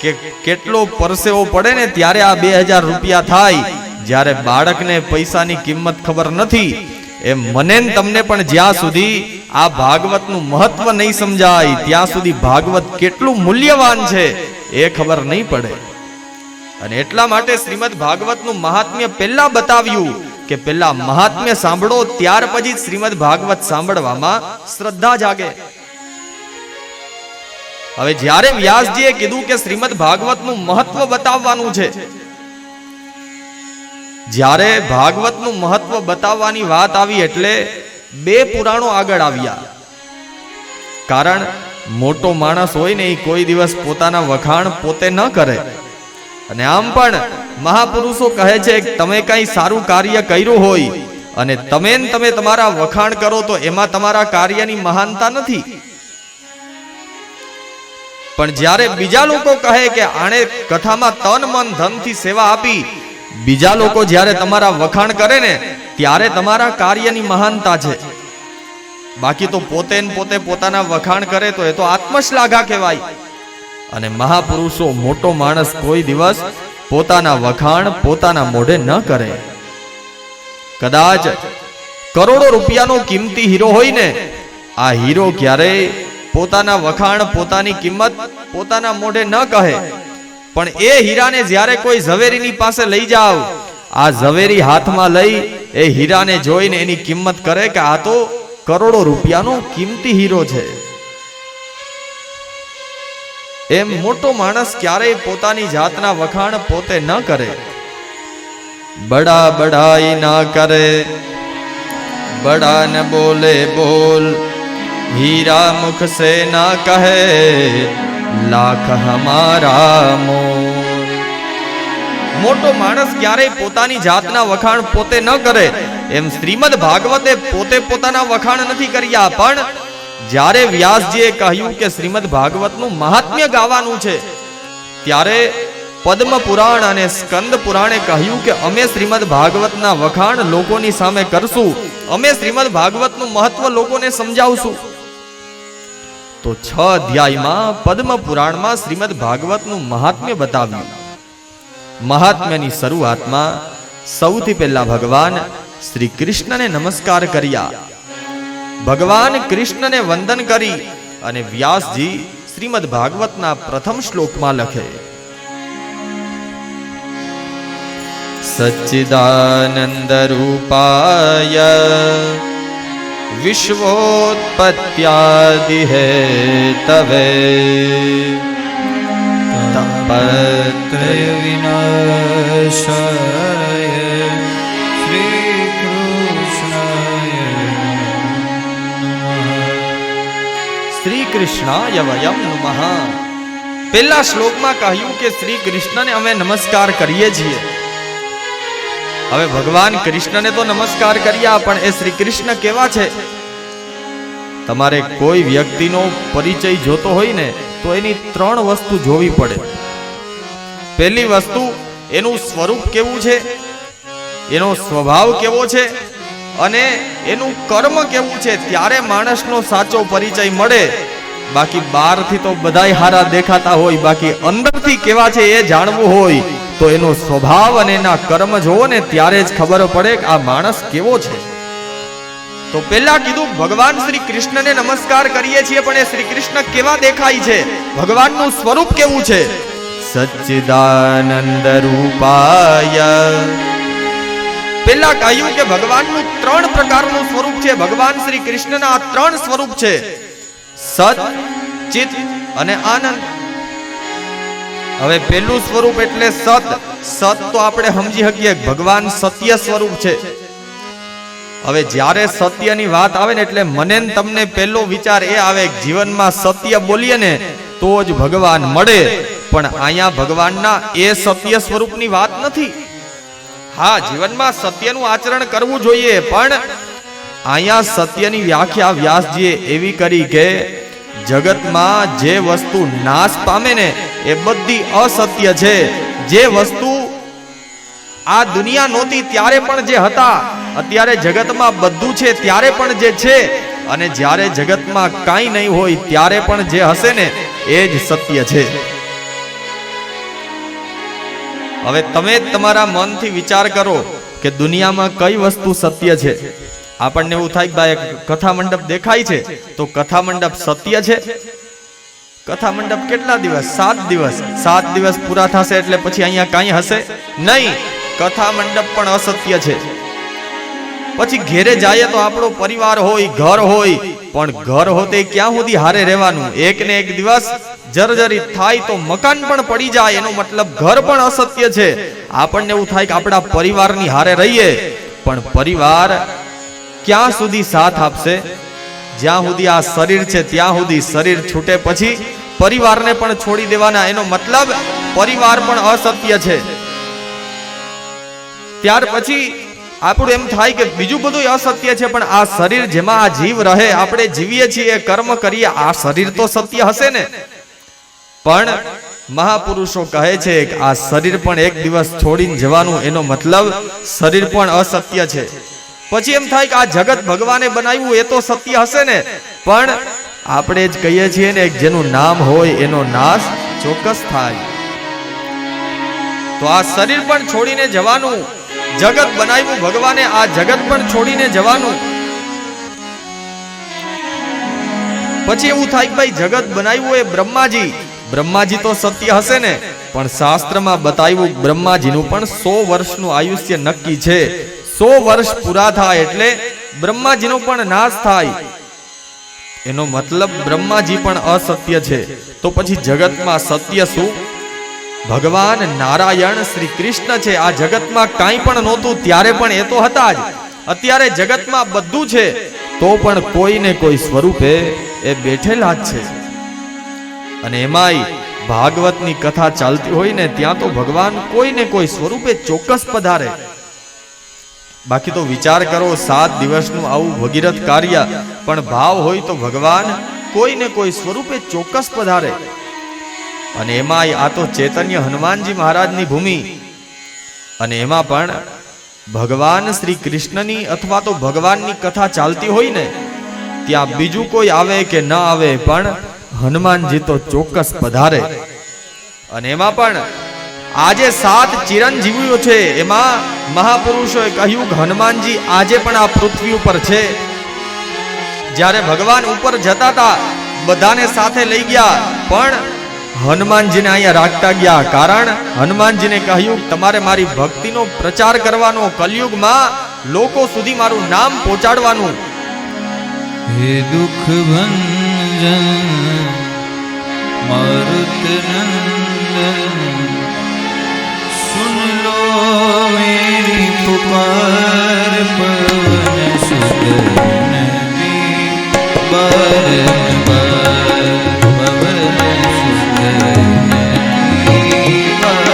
[SPEAKER 2] કે કેટલો પરસેવો પડે ને ત્યારે આ 2000 રૂપિયા થાય. જ્યારે બાળકને પૈસાની કિંમત ખબર નથી, એમ મને તમને પણ જ્યાં સુધી આ ભાગવતનું મહત્વ નહીં સમજાય ત્યાં સુધી ભાગવત કેટલું મૂલ્યવાન છે એ ખબર નહીં પડે. અને એટલા માટે શ્રીમદ ભાગવતનું મહાત્મ્ય પહેલા બતાવ્યું કે પહેલા મહાત્મ્ય સાંભળો, ત્યાર પછી શ્રીમદ ભાગવત સાંભળવામાં શ્રદ્ધા જાગે. હવે જ્યારે વ્યાસજીએ કીધું કે શ્રીમદ ભાગવતનું મહત્વ બતાવવાનું છે, જ્યારે ભાગવતનું મહત્વ બતાવવાની વાત આવી એટલે 2 પુરાણો આગળ આવ્યા. કારણ મોટો માણસ હોય ને એ કોઈ દિવસ પોતાના વખાણ પોતે ન કરે. અને આમ પણ મહાપુરુષો કહે છે કે તમે કઈ સારું કાર્ય કર્યું હોય અને તમે તમારા વખાણ કરો તો એમાં તમારા કાર્યની મહાનતા નથી. પણ જ્યારે બીજા લોકો કહે કે આણે કથામાં તન મન ધનથી સેવા આપી, બીજા લોકો જ્યારે તમારા વખાણ કરે ને ત્યારે તમારા કાર્યની મહાનતા છે. બાકી તો પોતે પોતાના વખાણ કરે તો એ તો આત્મશ્લાઘા કહેવાય. અને મહાપુરુષો, મોટો માણસ કોઈ દિવસ પોતાના વખાણ પોતાના મોઢે ન કરે. કદાચ કરોડો રૂપિયાનો કિંમતી હીરો હોય ને, આ હીરો ક્યારેય પોતાના વખાણ પોતાની કિંમત પોતાના મોઢે ન કહે. પણ એ હીરાને જ્યારે કોઈ ઝવેરીની પાસે લઈ જાવ, આ ઝવેરી હાથમાં લઈ એ હીરાને જોઈને એની કિંમત કરે કે આ તો કરોડો રૂપિયાનો કિંમતી હીરો છે. એમ મોટો માણસ ક્યારેય પોતાની જાતના વખાણ પોતે ન કરે. બડા બડાઈ ના કરે, બડા ન બોલે બોલ, हीरा मुख से ना कहे, लाख हमारा मोल. મોટો માણસ ક્યારેય પોતાની જાતના વખાણ પોતે ન કરે. એમ શ્રીમદ ભાગવતે પોતે પોતાના વખાણ નથી કર્યા. પણ જ્યારે વ્યાસજીએ કહ્યું કે શ્રીમદ ભાગવતનું મહાત્મ્ય ગાવાનું છે, ત્યારે પદ્મ પુરાણ અને સ્કંદ પુરાણે કહ્યું કે અમે શ્રીમદ ભાગવતના વખાણ લોકોની સામે કરશું, અમે શ્રીમદ ભાગવતનું મહત્વ લોકોને સમજાવશું. તો 6 અધ્યાયમાં પદ્મ પુરાણમાં શ્રીમદ ભાગવતનું મહાત્મ્ય બતાવ્યું. મહાત્મ્યની શરૂઆતમાં સૌથી પહેલા ભગવાન શ્રી કૃષ્ણને નમસ્કાર કર્યા. ભગવાન કૃષ્ણને વંદન કરી અને વ્યાસજી શ્રીમદ ભાગવતના પ્રથમ શ્લોકમાં લખે, સચ્ચિદાનંદ રૂપાય વિશ્વોત્પત્યાદિ હેતવે
[SPEAKER 3] તાપત્રય વિનાશાય શ્રી કૃષ્ણાય
[SPEAKER 2] શ્રી કૃષ્ણાય વયમ નમઃ. પહેલા શ્લોકમાં કહ્યું કે શ્રી કૃષ્ણને અમે નમસ્કાર કરીએ છીએ. હવે ભગવાન કૃષ્ણને તો નમસ્કાર કર્યા, પણ એ શ્રી કૃષ્ણ કેવા છે? તમારે કોઈ વ્યક્તિનો પરિચય જોતો હોય ને તો એની 3 વસ્તુ જોવી પડે. પહેલી વસ્તુ એનું સ્વરૂપ કેવું છે, એનો સ્વભાવ કેવો છે અને એનું કર્મ કેવું છે, ત્યારે માણસનો સાચો પરિચય મળે. બાકી બહારથી તો બધાય હારા દેખાતા હોય, બાકી અંદરથી કેવા છે એ જાણવું હોય તો એનો સ્વભાવ અને એના કર્મ જોવો ને ત્યારે જ ખબર પડે કે આ માણસ કેવો છે. તો પહેલા કીધું ભગવાન શ્રી કૃષ્ણને નમસ્કાર કરીએ છીએ, પણ એ શ્રી કૃષ્ણ કેવા દેખાય છે, ભગવાનનું સ્વરૂપ કેવું છે? સચ્ચિદાનંદ રૂપાય. પહેલા કહ્યું કે ભગવાનનું 3 પ્રકારનું સ્વરૂપ છે. ભગવાન શ્રી કૃષ્ણના 3 સ્વરૂપ છે, સત, ચિત અને આનંદ. હવે પહેલું સ્વરૂપ એટલે સત. સત તો આપણે સમજી શકીએ ભગવાન સત્ય સ્વરૂપ છે. હવે જ્યારે સત્યની વાત આવે ને એટલે મને ને તમને પહેલો વિચાર એ આવે કે જીવનમાં સત્ય બોલીએ ને તો જ ભગવાન મળે. પણ અહીંયા ભગવાનના એ સત્ય સ્વરૂપની વાત નથી. હા, જીવનમાં સત્યનું આચરણ કરવું જોઈએ, પણ અહીંયા સત્યની વ્યાખ્યા વ્યાસજીએ એવી કરી કે જગતમાં જે વસ્તુ નાશ પામે ને એ બધી અસત્ય છે. જે વસ્તુ આ દુનિયા નહોતી ત્યારે પણ જે હતા, અત્યારે જગતમાં બધું છે ત્યારે પણ જે છે, અને જ્યારે જગતમાં કાંઈ નહીં હોય ત્યારે પણ જે હશે ને એ જ સત્ય છે. હવે તમે તમારા મનથી વિચાર કરો કે દુનિયામાં કઈ વસ્તુ સત્ય છે. આપણને એવું થાય કે ભાઈ કથા મંડપ દેખાય છે તો કથા મંડપ સત્ય છે? કથા મંડપ કેટલા દિવસ? 7 દિવસ. 7 દિવસ પૂરા થશે એટલે પછી અહીંયા કાંઈ હશે નહીં. કથા મંડપ પણ અસત્ય છે. પછી ઘેરે જાય તો આપણો પરિવાર હોય, ઘર હોય, પણ ઘર હોતે ક્યાં સુધી હારે રહેવાનું? એક ને એક દિવસ જર્જરિત થાય તો મકાન પણ પડી જાય, એનો મતલબ ઘર પણ અસત્ય છે. આપણને એવું થાય કે આપણા પરિવારની હારે રહીએ, પણ પરિવાર ક્યાં સુધી સાથ આપશે? જ્યાં સુધી આ શરીર છે ત્યાં સુધી. શરીર છૂટે પછી પરિવારને પણ છોડી દેવાના, એનો મતલબ પરિવાર પણ અસત્ય છે. ત્યાર પછી આપણું એમ થાય કે બીજું બધું અસત્ય છે, પણ આ શરીર જેમાં આ જીવ રહે, આપણે જીવીએ છીએ, કર્મ કરીએ, આ શરીર તો સત્ય હશે ને? પણ મહાપુરુષો કહે છે કે આ શરીર પણ એક દિવસ છોડીને જવાનું, એનો મતલબ શરીર પણ અસત્ય છે. પછી એમ થાય કે આ જગત ભગવાને બનાવ્યું એ તો સત્ય હશે ને? પણ આપણે જ કહીએ છીએ ને જેનું નામ હોય એનો નાશ ચોક્કસ થાય. તો આ શરીર પણ છોડીને જવાનું, જગત બનાવ્યું ભગવાને, આ જગત પણ છોડીને જવાનું. પછી એવું થાય કે ભાઈ જગત બનાવ્યું એ બ્રહ્માજી, બ્રહ્માજી તો સત્ય હશે ને? પણ શાસ્ત્રમાં બતાવ્યું બ્રહ્માજીનું પણ 100 વર્ષનું આયુષ્ય નક્કી છે. 100 વર્ષ પૂરા થાય એટલે બ્રહ્માજીનો પણ નાશ થાય, એનો મતલબ બ્રહ્માજી પણ અસત્ય છે. તો પછી જગતમાં સત્ય શું? ભગવાન નારાયણ શ્રી કૃષ્ણ છે. આ જગતમાં કાંઈ પણ નહોતું ત્યારે પણ એ તો હતા જ. અત્યારે જગતમાં બધું છે તો પણ કોઈને કોઈ સ્વરૂપે એ બેઠેલા જ છે. અને એમાંય ભાગવતની કથા ચાલતી હોય ને ત્યાં તો ભગવાન કોઈને કોઈ સ્વરૂપે ચોક્કસ પધારે. બાકી તો વિચાર કરો, 7 દિવસનું આવું ભગીરથ કાર્ય, પણ ભાવ હોય તો ભગવાન કોઈને કોઈ સ્વરૂપે ચોક્કસ પધારે. અને એમાંય આ તો ચૈતન્ય હનુમાનજી મહારાજની ભૂમિ, અને એમાં પણ ભગવાન શ્રી કૃષ્ણની અથવા તો ભગવાનની કથા ચાલતી હોય ને, ત્યાં બીજું કોઈ આવે કે ન આવે પણ હનુમાનજી તો ચોક્કસ પધારે. અને એમાં પણ આજે 7 ચિરંજીવીઓ છે, એમાં મહાપુરુષોએ કહ્યું કે હનુમાનજી આજે પણ આ પૃથ્વી ઉપર છે. જ્યારે ભગવાન ઉપર જતા હતા બધાને સાથે લઈ ગયા, પણ હનુમાનજીને અહીંયા રાખતા ગયા. કારણ હનુમાનજીને કહ્યું તમારે મારી ભક્તિનો પ્રચાર કરવાનો, કલયુગમાં લોકો સુધી મારું નામ પહોંચાડવાનું.
[SPEAKER 3] હે દુઃખ ભંજન મારુત નંદન, सुन लो मेरी पुकार, पवन सुत नदी बार बार, पवन सुत नदी बार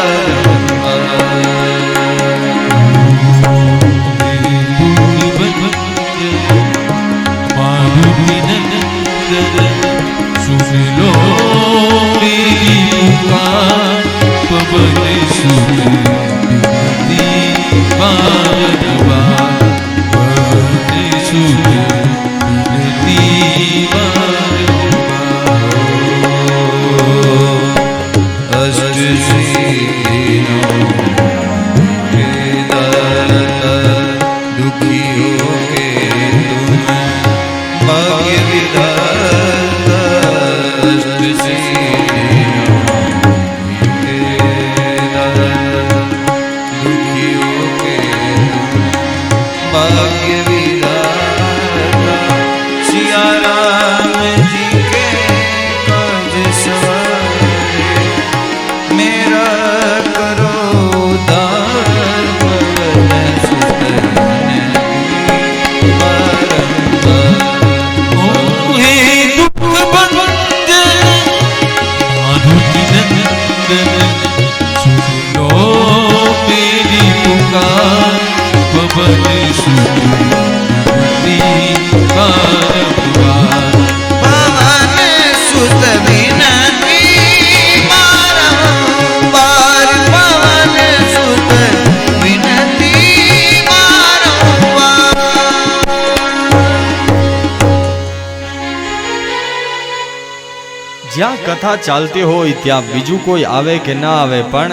[SPEAKER 2] જ્યાં કથા ચાલતી હોય ત્યાં બીજું કોઈ આવે કે ના આવે પણ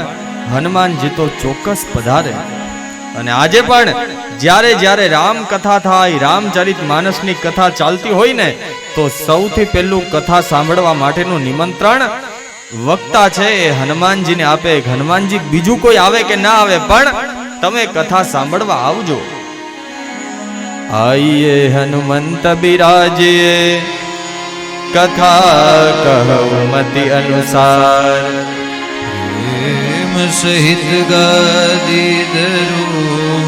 [SPEAKER 2] હનુમાનજી તો ચોક્કસ પધારે. અને આજે પણ જ્યારે જ્યારે રામ કથા થાય, રામચરિત માનસની કથા ચાલતી હોય ને, તો સૌથી પહેલું કથા સાંભળવા માટેનું નિમંત્રણ વક્તા છે એ હનુમાનજીને આપે. હનુમાનજી બીજું કોઈ આવે કે ના આવે પણ તમે કથા સાંભળવા આવજો. આઈએ હનુમંત બિરાજીએ, કથા કહું મતિ અનુસાર,
[SPEAKER 3] પ્રેમ સહિત ગાદી ધરું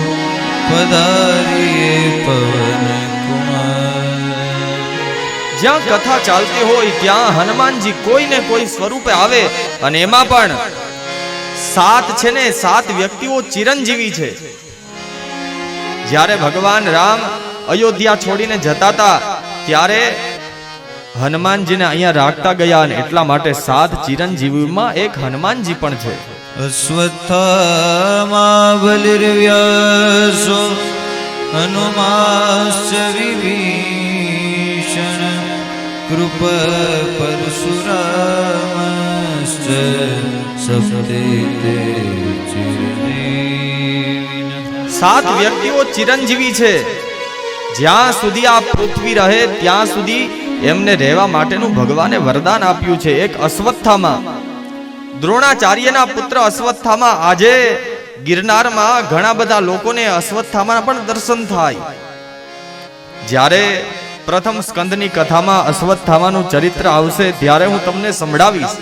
[SPEAKER 3] પધારીએ પવન કુમાર.
[SPEAKER 2] જ્યાં કથા ચાલતી હોય ત્યાં હનુમાનજી કોઈ ને કોઈ સ્વરૂપે આવે. અને એમાં પણ 7 છે ને 7 વ્યક્તિઓ ચિરંજીવી છે. જ્યારે ભગવાન રામ અયોધ્યા છોડીને જતા હતા ત્યારે હનુમાનજીને અહીંયા રાખતા ગયા, અને એટલા માટે 7 ચિરંજીવીમાં એક હનુમાનજી પણ છે.
[SPEAKER 3] અશ્વત્થામા બલિર્વ્યાસો હનુમાશ્ચ વિભીષણ, કૃપ પરશુરામશ્ચ સપ્તે તે ચિરંજીવિનઃ.
[SPEAKER 2] 7 વ્યક્તિઓ ચિરંજીવી છે. જ્યાં સુધી આ પૃથ્વી રહે ત્યાં સુધી એમને રહેવા માટેનું ભગવાને વરદાન આપ્યું છે. એક અશ્વત્થામા, દ્રોણાચાર્યના પુત્ર અશ્વત્થામા. આજે ગિરનારમાં ઘણા બધા લોકોને અશ્વત્થામાના પણ દર્શન થાય. જ્યારે પ્રથમ સ્કંદની કથામાં અશ્વત્થામાનું ચરિત્ર આવશે ત્યારે હું તમને સંભળાવીશ.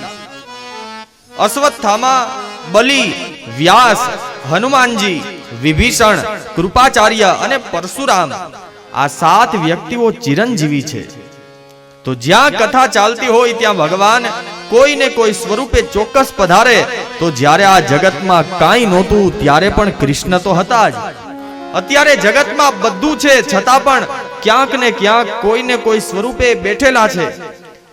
[SPEAKER 2] અશ્વત્થામા, બલિ, વ્યાસ, હનુમાનજી, વિભીષણ, કૃપાચાર્ય અને પરશુરામ, આ 7 વ્યક્તિઓ ચિરંજીવી છે. તો જ્યાં કથા ચાલતી હોય ત્યાં ભગવાન કોઈ ને કોઈ સ્વરૂપે ચોક્કસ પધારે. તો જ્યારે આ જગતમાં કાંઈ નહોતું ત્યારે પણ કૃષ્ણ તો હતા જ. અત્યારે જગતમાં બધું છે છતાં પણ ક્યાંક ને ક્યાંક કોઈ ને કોઈ સ્વરૂપે બેઠેલા છે.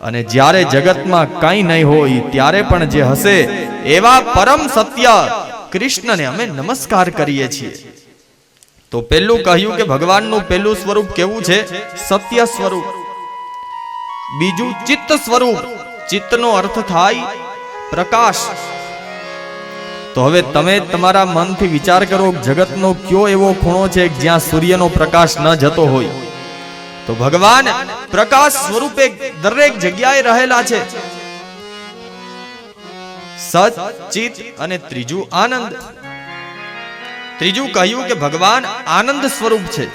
[SPEAKER 2] અને જ્યારે જગતમાં કંઈ નહીં હોય ત્યારે પણ જે હશે એવા પરમ સત્ય કૃષ્ણને અમે નમસ્કાર કરીએ છીએ. તો પહેલું કહ્યું કે ભગવાનનું પહેલું સ્વરૂપ કેવું છે? સત્ય સ્વરૂપ. બીજું ચિત્ત સ્વરૂપ. ચિત્તનો અર્થ થાય પ્રકાશ. તો હવે તમે તમારા મનથી વિચાર કરો, જગતનો કયો એવો ખૂણો છે જ્યાં સૂર્યનો પ્રકાશ ન જતો હોય? તો ભગવાન પ્રકાશ સ્વરૂપે દરેક જગ્યાએ રહેલા છે. સત, ચિત અને ત્રીજું આનંદ. ત્રીજું કહ્યું કે ભગવાન આનંદ સ્વરૂપ છે.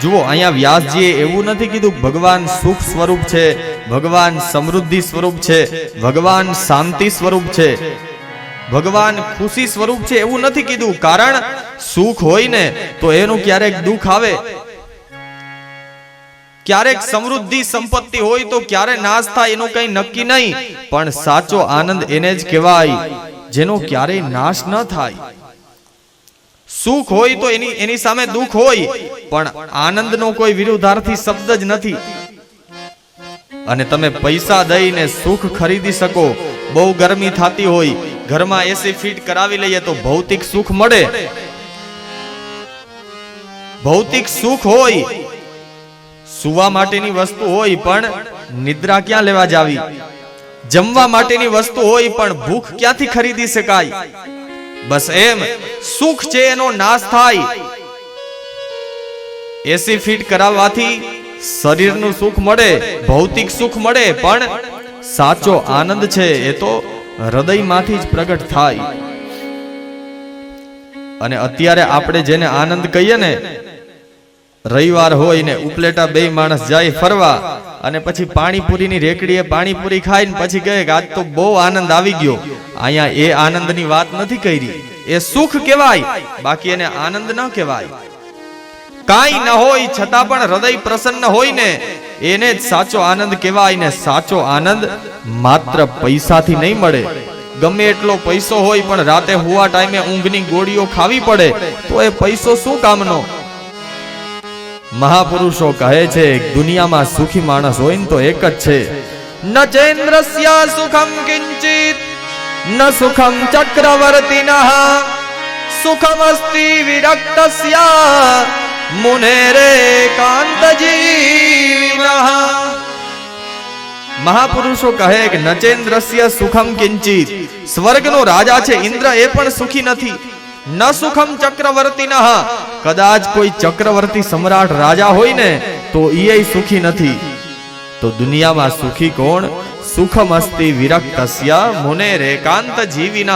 [SPEAKER 2] જુઓ, અહીંયા વ્યાસજીએ એવું નથી કીધું ભગવાન સુખ સ્વરૂપ છે, ભગવાન સમૃદ્ધિ સ્વરૂપ છે, ભગવાન શાંતિ સ્વરૂપ છે, ભગવાન ખુશી સ્વરૂપ છે, એવું નથી કીધું. કારણ સુખ હોય ને તો એનું ક્યારેક દુઃખ આવે, ક્યારેક સમૃદ્ધિ સંપત્તિ હોય તો ક્યારે નાશ થાય એનું કઈ નક્કી નહીં. પણ સાચો આનંદ એને જ કહેવાય જેનો ક્યારેય નાશ ન થાય. સુખ હોય તો એની સામે દુઃખ હોય, પણ આનંદનો કોઈ વિરુદ્ધાર્થી શબ્દ જ નથી. અને તમે પૈસા દઈને સુખ ખરીદી શકો. બહુ ગરમી થતી હોય, ઘરમાં એસી ફિટ કરાવી લઈએ તો ભૌતિક સુખ મળે. ભૌતિક સુખ હોય, સુવા માટેની વસ્તુ હોય, પણ નિદ્રા ક્યાં લેવા જાવી? જમવા માટેની વસ્તુ હોય, પણ ભૂખ ક્યાંથી ખરીદી શકાય? બસ એમ સુખ છે એનો નાશ થાય. એસી ફિટ કરાવવાથી શરીરનું સુખ મળે, ભૌતિક સુખ મળે, પણ સાચો આનંદ છે એ તો હૃદયમાંથી જ પ્રગટ થાય. અને અત્યારે આપણે જેને આનંદ કહીએ ને, રવિવાર હોય ને ઉપલેટા બે માણસ જાય ફરવા, અને પછી પાણીપુરીની રેકડીએ પાણીપુરી ખાઈને પછી કહે કે આજ તો બહુ આનંદ આવી ગયો. અહીંયા એ આનંદની વાત નથી કરી. એ સુખ કહેવાય, બાકી એને આનંદ ન કહેવાય. કાંઈ ન હોય છતાં પણ હૃદય પ્રસન્ન હોય ને એને જ સાચો આનંદ કહેવાય. ને સાચો આનંદ માત્ર પૈસાથી નહીં મળે. ગમે એટલો પૈસો હોય પણ રાતે હુવા ટાઈમે ઊંઘની ગોળીઓ ખાવી પડે તો એ પૈસો શું કામનો? મહાપુરુષો કહે છે દુનિયામાં સુખી માણસ હોય ને તો એક જ છે. ન ચેન્દ્રસ્ય સુખમ કિંચિત ન સુખમ ચક્રવર્તિનઃ સુખમસ્તિ વિરક્તસ્ય મુનેરેકાંત જીવિનઃ. મહાપુરુષો કહે કે નચેન્દ્રસ્ય સુખમ કિંચિત. સ્વર્ગનો રાજા છે ઇન્દ્ર, એ પણ સુખી નથી. ન સુખમ ચક્રવર્તિનઃ. કદાચ કોઈ ચક્રવર્તી સમ્રાટ રાજા હોય ને તો એ સુખી નથી. તો દુનિયામાં સુખી કોણ? સુખમસ્તિ વિરક્તસ્ય મુનેરેકાંત જીવિનઃ.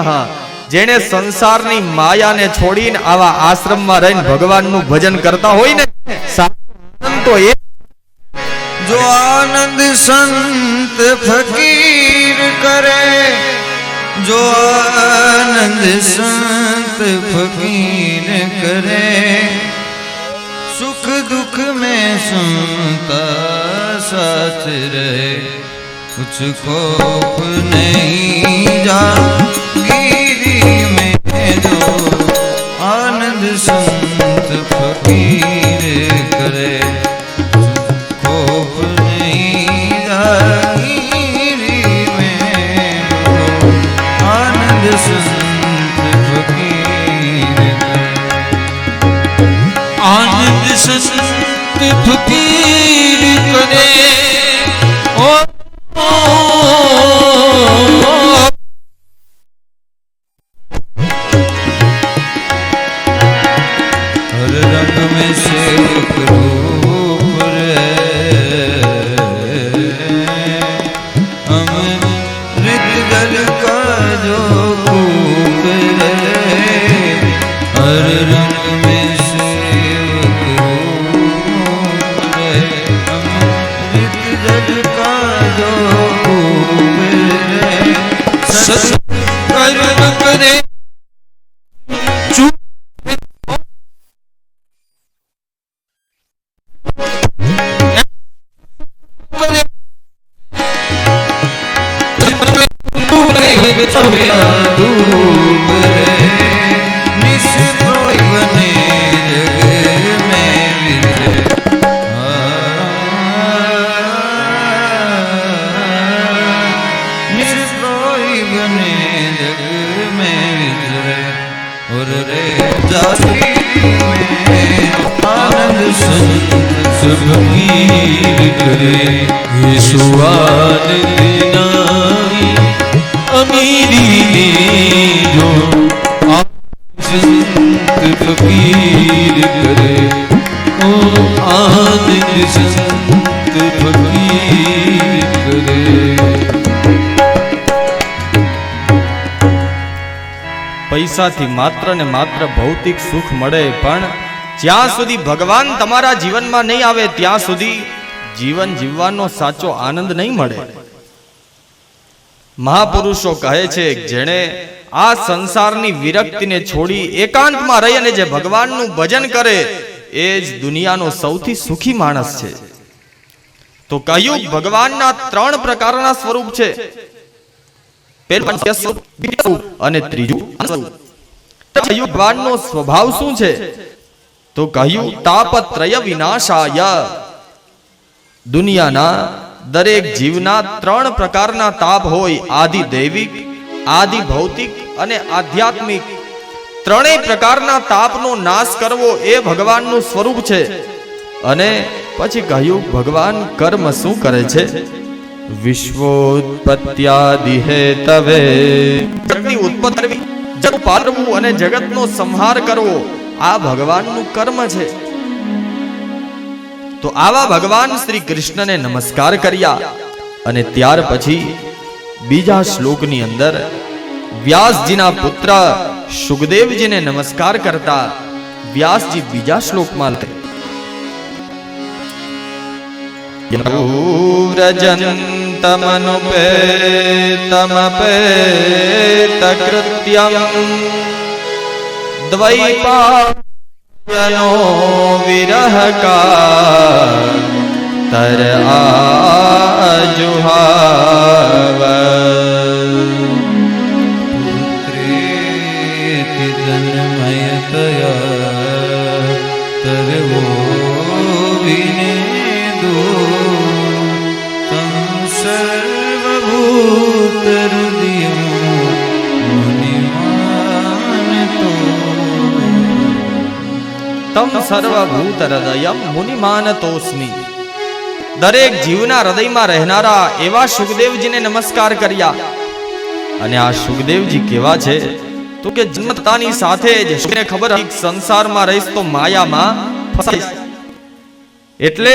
[SPEAKER 2] જેણે સંસારની માયાને છોડીને આવા આશ્રમમાં રહીને ભગવાનનું ભજન કરતા હોય ને, તો એ
[SPEAKER 3] जो आनंद संत फकीर करे, जो आनंद संत फकीर करे, सुख दुख में संता साथ रहे, कुछ खौफ नहीं जागीरी में जो आनंद संत फकीर करे, संत फकीर करे ओ हर रंग में सेवक रूप रे, अमृत दल का जो खूब रे, हर रंग में करे जाति में आनंद संत सब मीर करे यीशु आनंद नाई अमीरी ने जो संत फकीर करे ओ आनंद संत फकीर करे।
[SPEAKER 2] પૈસાથી માત્ર ને માત્ર ભૌતિક સુખ મળે, પણ જ્યાં સુધી ભગવાન તમારા જીવનમાં નહીં આવે ત્યાં સુધી જીવન જીવવાનો સાચો આનંદ નહીં મળે. મહાપુરુષો કહે છે જેણે આ સંસારની વિરક્તિને છોડી એકાંતમાં રહી અને જે ભગવાનનું ભજન કરે એ જ દુનિયાનો સૌથી સુખી માણસ છે. તો કહ્યું ભગવાનના 3 પ્રકારના સ્વરૂપ છે. પહેલું સ્વરૂપ, બીજું સ્વરૂપ અને ત્રીજું સ્વરૂપ. કહ્યું ભગવાનનો સ્વભાવ શું છે? તો કહ્યું તાપત્રય વિનાશાય. દુનિયાના દરેક જીવના 3 પ્રકારના તાપ હોય, આદિ દૈવિક, આદિ ભૌતિક અને આધ્યાત્મિક. 3 પ્રકારના તાપનો નાશ કરવો એ ભગવાનનું સ્વરૂપ છે. અને પછી કહ્યું ભગવાન કર્મ શું કરે છે? વિશ્વોત્પત્યાદિ હેતવે. જગતની ઉત્પત્તિ કરવી, જગત પાલવું અને જગતનો સંહાર કરવો આ ભગવાનનું કર્મ છે. તો આવા ભગવાન શ્રી કૃષ્ણને નમસ્કાર કર્યા અને ત્યાર પછી બીજા શ્લોકની અંદર વ્યાસજીના પુત્ર સુખદેવજીને નમસ્કાર કરતા વ્યાસજી બીજા શ્લોકમાં વ્રજંતમનુપેતમપેતકૃત્યં દ્વૈપાયનો વિરહકાતર આજુહાવ.
[SPEAKER 3] પુત્રેતિ તન્મયતયા તરવો વિનેદો તં સર્વભૂતહૃદયં મુનિમાનતો.
[SPEAKER 2] તમ સર્વભૂત હૃદયમ મુનિમાનતોસ્મિ. દરેક જીવના હૃદયમાં રહેનારા એવા સુખદેવજીને નમસ્કાર કર્યા. અને આ સુખદેવજી કેવા છે? તો કે જન્મતાની સાથે જ સુખને ખબર હતી સંસારમાં રહીશ તો માયામાં ફસાઈશ. એટલે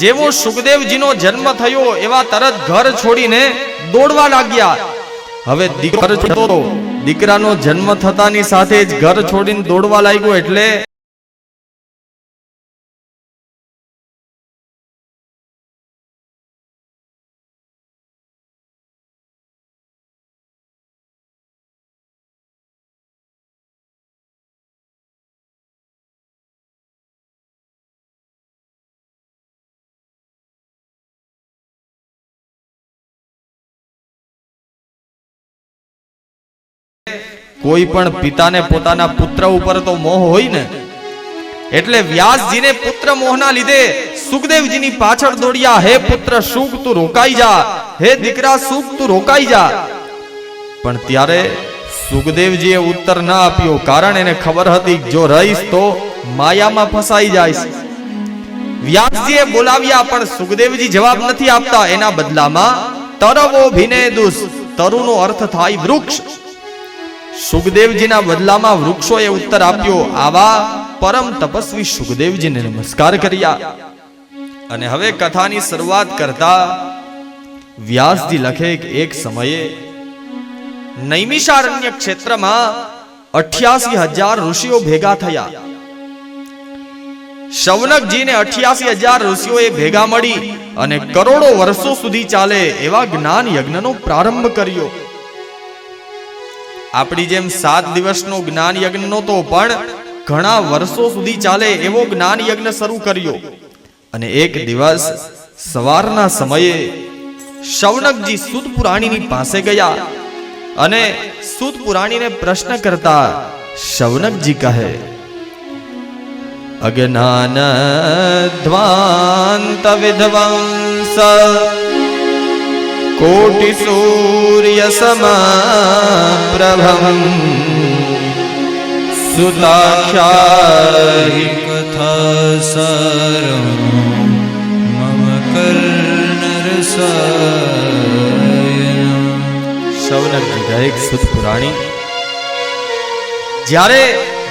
[SPEAKER 2] જેવો સુખદેવજીનો જન્મ થયો એવા તરત ઘર છોડીને દોડવા લાગ્યા. હવે દીકરાનો જન્મ થતાની સાથે જ ઘર છોડીને દોડવા લાગ્યો. એટલે કોઈ પણ પિતાને પોતાના પુત્ર ઉપર તો મોહ હોય ને. એટલે વ્યાસજીને પુત્ર મોહના લીધે સુખદેવજીની પાછળ દોડ્યા. હે પુત્ર સુખ તું રોકાઈ જા, હે દીકરા સુખ તું રોકાઈ જા. પણ ત્યારે સુખદેવજીએ ઉત્તર ના આપ્યો, કારણ એને ખબર હતી જો રહીશ તો માયામાં ફસાઈ જાય. વ્યાસજીએ બોલાવ્યા પણ સુખદેવજી જવાબ નથી આપતા. એના બદલામાં તરવો ભિનેદુસ, તરુનો અર્થ થાય વૃક્ષ. સુખદેવજીના બદલામાં વૃક્ષોએ ઉત્તર આપ્યો. આવા પરમ તપસ્વી સુખદેવજીને નમસ્કાર કર્યા. અને હવે કથાની શરૂઆત કરતા વ્યાસજી લખે કે એક સમયે નૈમિષારણ્ય ક્ષેત્રમાં 88,000 ઋષિઓ ભેગા થયા. શૌનકજીને 88,000 ઋષિઓએ ભેગા મળી અને કરોડો વર્ષો સુધી ચાલે એવા જ્ઞાન યજ્ઞનો પ્રારંભ કર્યો. આપણી જેમ 7 દિવસનો જ્ઞાન યજ્ઞ નહોતો, પણ ઘણા વર્ષો સુધી ચાલે એવો જ્ઞાન યજ્ઞ શરૂ કર્યો. અને એક દિવસ સવારના સમયે શૌનકજી સૂત પુરાણીની પાસે ગયા અને સૂત પુરાણીને પ્રશ્ન કરતા શૌનકજી કહે, અજ્ઞાન ધ્વાંત વિધ્વંસ કોટિ સૂર્ય સમાપ્રભમ
[SPEAKER 3] સુતાખ્યાહિ કથાસારમ મમ કર્ણરસાયનમ.
[SPEAKER 2] શૌનકજી કહે, સુત પુરાણી, જ્યારે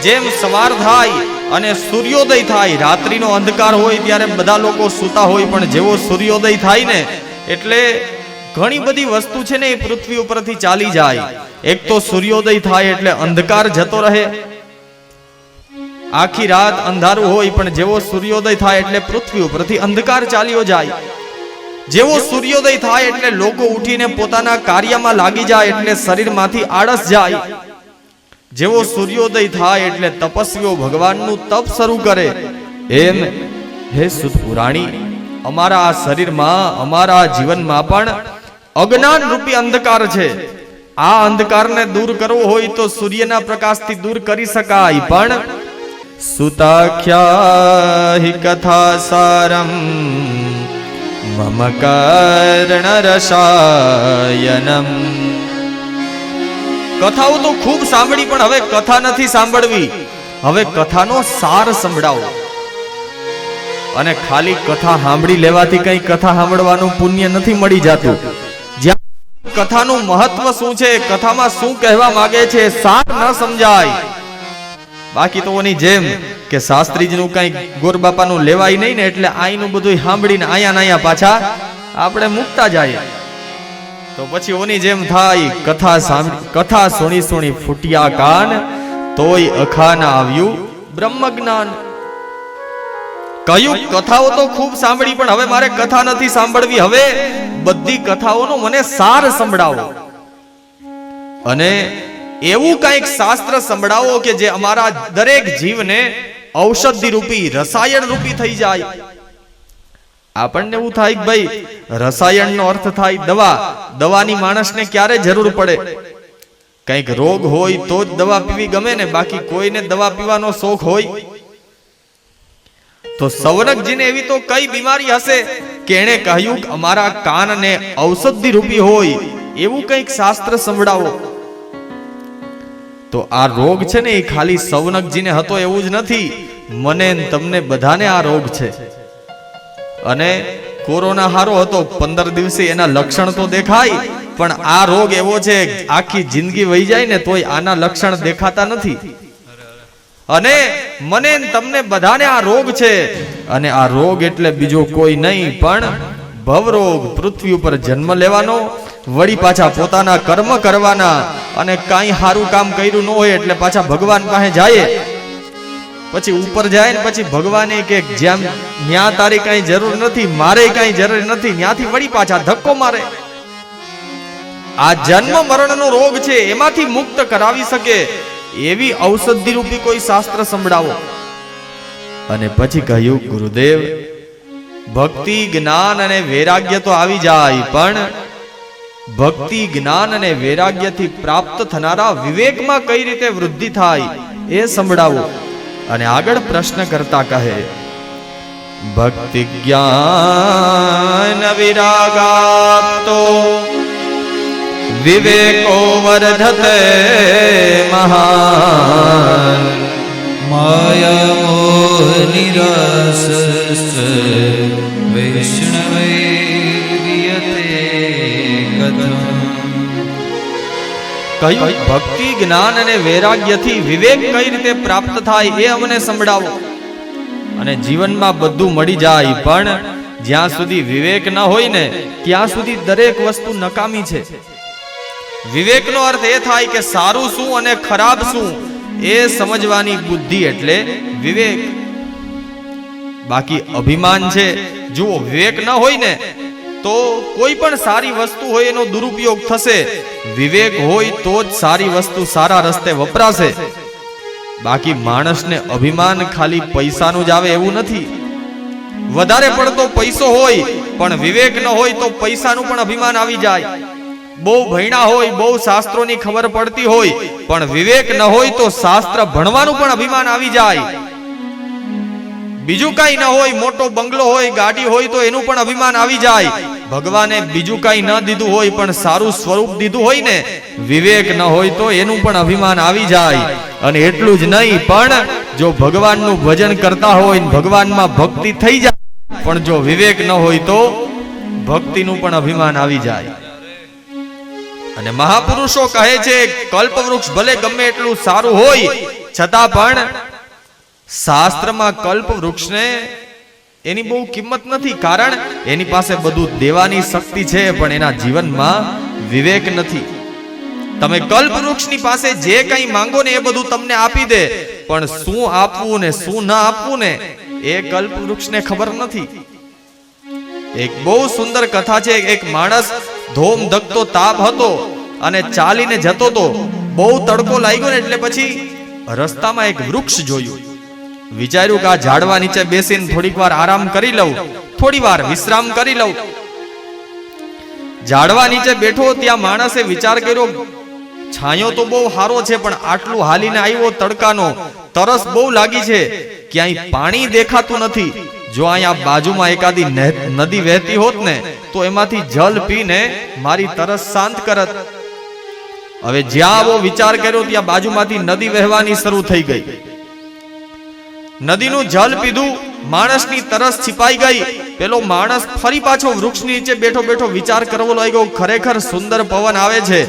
[SPEAKER 2] જેમ સવાર થાય અને સૂર્યોદય થાય, રાત્રિનો અંધકાર હોય ત્યારે બધા લોકો સૂતા હોય, પણ જેવો સૂર્યોદય થાય ને એટલે ઘણી બધી વસ્તુ છે ને એ પૃથ્વી ઉપરથી ચાલી જાય. એક તો સૂર્યોદય થાય એટલે અંધકાર જતો રહે, આખી રાત અંધારું હોય, પણ જેવો સૂર્યોદય થાય એટલે પૃથ્વી ઉપરથી અંધકાર ચાલ્યો જાય. જેવો સૂર્યોદય થાય એટલે લોકો ઉઠીને પોતાના કાર્યમાં લાગી જાય, એટલે શરીરમાંથી આળસ જાય. જેવો સૂર્યોદય થાય એટલે તપસ્વીઓ ભગવાનનું તપ શરૂ કરે. એમ હે સુત પુરાણી, અમારા આ શરીરમાં, અમારા જીવનમાં પણ અજ્ઞાન રૂપી અંધકાર છે. આ અંધકારને દૂર કરવો હોય તો સૂર્યના પ્રકાશથી દૂર કરી શકાય, પણ સુતાખ્યાહિ કથાસારમ મમ કર્ણરસાયનમ. કથાઓ તો ખૂબ સાંભળી, પણ હવે કથા નથી સાંભળવી, હવે કથાનો સાર સંભળાવો. અને ખાલી કથા સાંભળી લેવાથી કઈ કથા સાંભળવાનું પુણ્ય નથી મળી જતું. જ્યાં કથાનું મહત્વ શું છે, કથામાં શું કહેવા માંગે છે, સાર ન સમજાય. બાકી તો ઓની જેમ કે શાસ્ત્રીજીનું કઈ ગોરબાપાનું લેવાય નહીં ને, એટલે આઈનું બધું સાંભળીને આયા નાયા પાછા આપણે મૂકતા જાય. તો પછી ઓની જેમ થાય, કથા સુણી સુણી ફૂટ્યા કાન, તોય અખાના આવ્યું બ્રહ્મ જ્ઞાન. કહ્યું કથાઓ તો ખૂબ સાંભળી, પણ હવે મારે કથા નથી સાંભળવી, હવે બધી કથાઓનો મને સાર સંભળાવો. અને એવું કંઈક શાસ્ત્ર સંભળાવો કે જે અમારા દરેક જીવને ઔષધિ રૂપી, રસાયણ રૂપી થઈ જાય. આપણને એવું થાય કે ભાઈ રસાયણનો અર્થ થાય દવા. દવાની માણસને ક્યારે જરૂર પડે? કંઈક રોગ હોય તો જ દવા પીવી ગમે ને, બાકી કોઈને દવા પીવાનો શોખ હોય? તો સૌનકજીને એવી તો કઈ બીમારી હશે કે એણે કહ્યું કે અમારા કાનને ઔષધિ રૂપી હોય એવું કંઈક શાસ્ત્ર સંભળાવો. તો આ રોગ છે ને એ ખાલી સૌનકજીને હતો એવું જ નથી, મને તમને બધાને આ રોગ છે. અને કોરોના હારો હતો, 15 દિવસે એના લક્ષણ તો દેખાય, પણ આ રોગ એવો છે આખી જિંદગી વહી જાય ને તોય આના લક્ષણ દેખાતા નથી. અને મને તમને બધાને આ રોગ છે. અને આ રોગ એટલે બીજો કોઈ નહીં પણ ભવરોગ. પૃથ્વી ઉપર જન્મ લેવાનો, વળી પાછા પોતાના કર્મ કરવાના, અને કાંઈ સારું કામ કર્યું ન હોય એટલે પાછા ભગવાન પાસે જાય, પછી ઉપર જાય ને પછી ભગવાને કે જેમ ન્યા તારી કઈ જરૂર નથી, મારે કઈ જરૂર નથી, ન્યાથી વળી પાછા ધક્કો મારે. આ જન્મ મરણનો રોગ છે, એમાંથી મુક્ત કરાવી શકે એવી ઔષધિ રૂપી કોઈ શાસ્ત્ર સંભળાવો. અને પછી કહ્યું, ગુરુદેવ ભક્તિ, જ્ઞાન અને વૈરાગ્ય તો આવી જાય, પણ ભક્તિ, જ્ઞાન અને વૈરાગ્યથી પ્રાપ્ત થનારા વિવેકમાં કઈ રીતે વૃદ્ધિ થાય એ સંભળાવો. અને આગળ પ્રશ્ન કરતા કહે, ભક્તિ જ્ઞાન વિરાગાપ્તો વિવેકો વર્ધતે મહાન
[SPEAKER 3] માયા મોહ નિરાસસ્ત વૈષ્ણવૈર્યતે કથમ.
[SPEAKER 2] કહ્યું ભક્તિ, જ્ઞાન અને વૈરાગ્યથી વિવેક કઈ રીતે પ્રાપ્ત થાય એ અમને સંભળાવો. અને જીવનમાં બધું મળી જાય, પણ જ્યાં સુધી વિવેક ન હોય ને ત્યાં સુધી દરેક વસ્તુ નકામી છે. વિવેકનો અર્થ એ થાય કે સારું શું અને ખરાબ શું એ સમજવાની બુદ્ધિ એટલે વિવેક. બાકી અભિમાન છે. જુઓ, વિવેક ન હોય ને તો કોઈ પણ સારી વસ્તુ હોય એનો દુરુપયોગ થશે. વિવેક હોય તો જ સારી વસ્તુ સારા રસ્તે વપરાશે. બાકી માણસને અભિમાન ખાલી પૈસાનું જ આવે એવું નથી. વધારે પડતો પૈસો હોય પણ વિવેક ન હોય તો પૈસાનું પણ અભિમાન આવી જાય. બહુ ભણ્યા હોય, બહુ શાસ્ત્રોની ખબર પડતી હોય, પણ વિવેક ન હોય તો શાસ્ત્ર ભણવાનું પણ અભિમાન આવી જાય. બીજું કઈ ન હોય, મોટો બંગલો હોય, ગાડી હોય તો એનું પણ અભિમાન આવી જાય. ભગવાને બીજું કઈ ન દીધું હોય પણ સારું સ્વરૂપ દીધું હોય ને, વિવેક ન હોય તો એનું પણ અભિમાન આવી જાય. અને એટલું જ નહીં, પણ જો ભગવાનનું ભજન કરતા હોય, ભગવાનમાં ભક્તિ થઈ જાય, પણ જો વિવેક ન હોય તો ભક્તિનું પણ અભિમાન આવી જાય. અને મહાપુરુષો કહે છે, કલ્પવૃક્ષ ભલે ગમે એટલું સારું હોય છતાં પણ શાસ્ત્રમાં કલ્પવૃક્ષને એની બહુ કિંમત નથી. કારણ એની પાસે બધું દેવાની શક્તિ છે, પણ એના જીવનમાં વિવેક નથી. તમે કલ્પવૃક્ષની પાસે જે કંઈ માંગો ને એ બધું તમને આપી દે, પણ શું આપવું ને શું ન આપવું ને એ કલ્પવૃક્ષને ખબર નથી. એક બહુ સુંદર કથા છે. એક માણસ ધોમ ધકતો તાપ હતો અને ચાલીને જતો તો. બહુ તડકો લાગ્યો ને એટલે પછી રસ્તામાં એક વૃક્ષ જોયું. વિચાર્યું કે આ ઝાડવા નીચે બેસીને થોડીક વાર આરામ કરી લઉં, થોડી વાર વિશ્રામ કરી લઉં. ઝાડવા નીચે બેઠો, ત્યાં માણસે વિચાર કર્યો, છાંયો તો બહુ સારો છે, પણ આટલું હાલીને આવ્યો તડકાનો, તરસ બહુ લાગી છે, ક્યાંય પાણી દેખાતું નથી. જો અહીંયા બાજુમાં એકાદી નદી વહેતી હોત ને તો એમાંથી જલ પીને મારી તરસ શાંત કરત. હવે જ્યાં આવો વિચાર કર્યો ત્યાં બાજુમાંથી નદી વહેવાની શરૂ થઈ ગઈ. નદીનું જલ પીધું, માણસની તરસ छिपाઈ ગઈ. પેલો માણસ ફરી પાછો વૃક્ષની નીચે બેઠો બેઠો વિચાર કરવો લાગ્યો, ખરેખર સુંદર પવન આવે છે,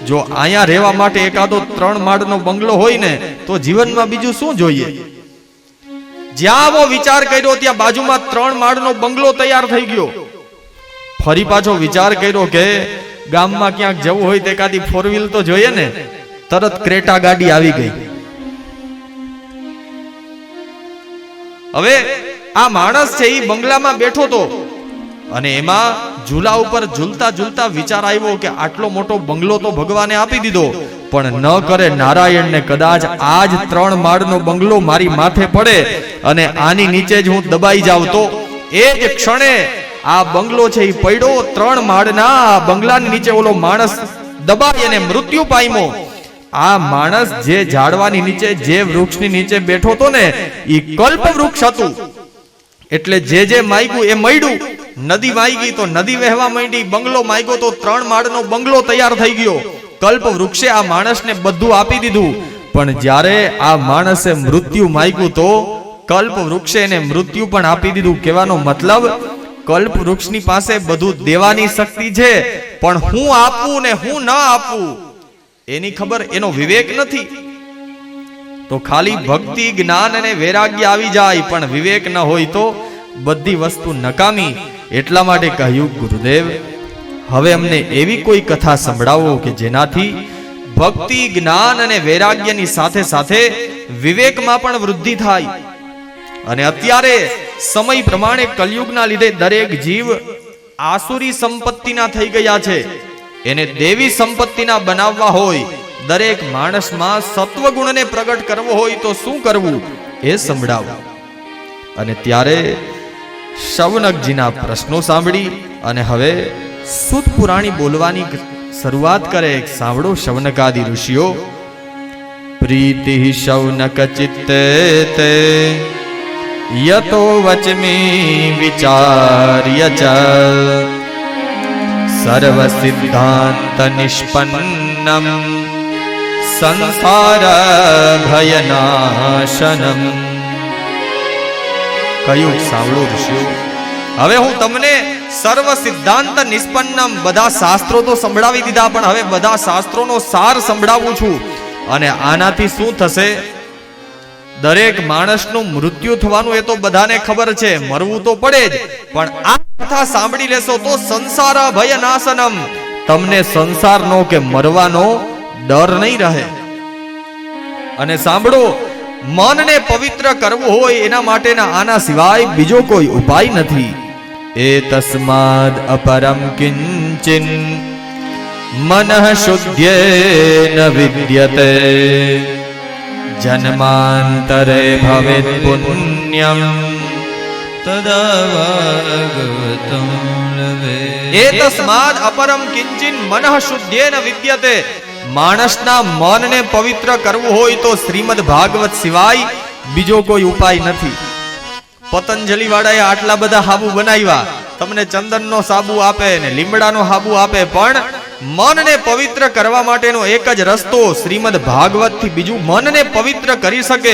[SPEAKER 2] જો અહીંયા રહેવા માટે એકાદો 3 માળનો બંગલો હોય ને તો જીવનમાં બીજું શું જોઈએ. જ્યાં આવો વિચાર કર્યો ત્યાં બાજુમાં 3 માળનો બંગલો તૈયાર થઈ ગયો. ફરી પાછો વિચાર કર્યો કે ગામમાં ક્યાંક જવું હોય તો એકાદી 4 વ્હીલ તો જોઈએ ને. તરત ક્રેટા ગાડી આવી ગઈ. હવે આ માણસ છે એ બંગલામાં બેઠો તો, અને એમાં ઝૂલા ઉપર ઝૂલતા ઝૂલતા વિચાર આવ્યો કે આટલો મોટો બંગલો તો ભગવાને આપી દીધો, પણ ન કરે નારાયણને કદાચ આજ 3 માળનો બંગલો મારી માથે પડે અને આની નીચે જ હું દબાઈ જાઉં તો એ જ ક્ષણે આ બંગલો છે એ પડ્યો. 3 માળના બંગલાની નીચે ઓલો માણસ દબાઈ અને મૃત્યુ પામ્યો. આ માણસ જે ઝાડવાની નીચે, જે વૃક્ષની નીચે બેઠો તો ને એ કલ્પ વૃક્ષ હતું. એટલે જે માગ્યું એ મળ્યું. નદી માગી તો નદી વહેવા માંડી, બંગલો માગ્યો તો 3 માળનો બંગલો તૈયાર થઈ ગયો. કલ્પ વૃક્ષે આ માણસને બધું આપી દીધું, પણ જ્યારે આ માણસે મૃત્યુ માગ્યું તો કલ્પ વૃક્ષે એને મૃત્યુ પણ આપી દીધું. કહેવાનો મતલબ, કલ્પ વૃક્ષની પાસે બધું દેવાની શક્તિ છે, પણ હું આપવું ને હું ન આપવું એની ખબર, એનો વિવેક નથી. તો ખાલી ભક્તિ, જ્ઞાન અને વૈરાગ્ય આવી જાય, પણ વિવેક ન હોય તો બધી વસ્તુ નકામી. એટલા માટે કહ્યું, ગુરુદેવ હવે અમને એવી કોઈ કથા સંભળાવો કે જેનાથી ભક્તિ, જ્ઞાન અને વૈરાગ્યની સાથે સાથે વિવેકમાં પણ વૃદ્ધિ થાય. અને અત્યારે સમય પ્રમાણે કલયુગના લીધે દરેક જીવ આસુરી સંપત્તિના થઈ ગયા છે. એને દેવી સંપત્તિના બનાવવા હોય, દરેક માણસમાં સત્વગુણને પ્રગટ કરવો હોય તો શું કરવું એ સંભળાવો. અને ત્યારે શૌનકજીના પ્રશ્નો સાંભળી અને હવે સુત પુરાણી બોલવાની શરૂઆત કરે. સાંભળો શૌનકાદિ ઋષિઓ. પ્રીતિ શૌનક ચિત્તે તે યતો વચમી વિચાર્ય ચ સર્વ સિદ્ધાંત નિષ્પન્નમ સંસાર ભયનાશનમ. કયું સાંભળો ઋષિઓ. હવે હું તમને સર્વ સિદ્ધાંત નિષ્પન્નમ, બધા શાસ્ત્રો તો સંભળાવી દીધા, પણ હવે બધા શાસ્ત્રોનો સાર સંભળાવું છું. અને આનાથી શું થશે? દરેક માણસનું મૃત્યુ થવાનું એ તો બધાને ખબર છે, મરવું તો પડે જ, પણ આ કથા સાંભળી લેશો તો સંસાર ભયનાશનમ, તમને સંસારનો કે મરવાનો ડર નહીં રહે. અને સાંભળો, મનને પવિત્ર કરવું હોય એના માટેના આના સિવાય બીજો કોઈ ઉપાય નથી. એ તસ્માદ અપરમ કિંચિન મનઃ શુદ્ધ્યેન વિદ્યતે જન્માંતરે ભવેત પુણ્યમ
[SPEAKER 3] તદાવાગતમ લવે.
[SPEAKER 2] એ તસ્માદ અપરમ કિંચિન મનઃ શુદ્ધ્યેન વિદ્યતે. માણસના મનને પવિત્ર કરવું હોય તો શ્રીમદ ભાગવત સિવાય બીજો કોઈ ઉપાય નથી. પતંજલિ વાળાએ આટલા બધા હાબુ બનાવ્યા, તમને ચંદનનો સાબુ આપે ને લીમડાનો સાબુ આપે, પણ મનને પવિત્ર કરવા માટેનો એક જ રસ્તો શ્રીમદ ભાગવત થી બીજું મનને પવિત્ર કરી શકે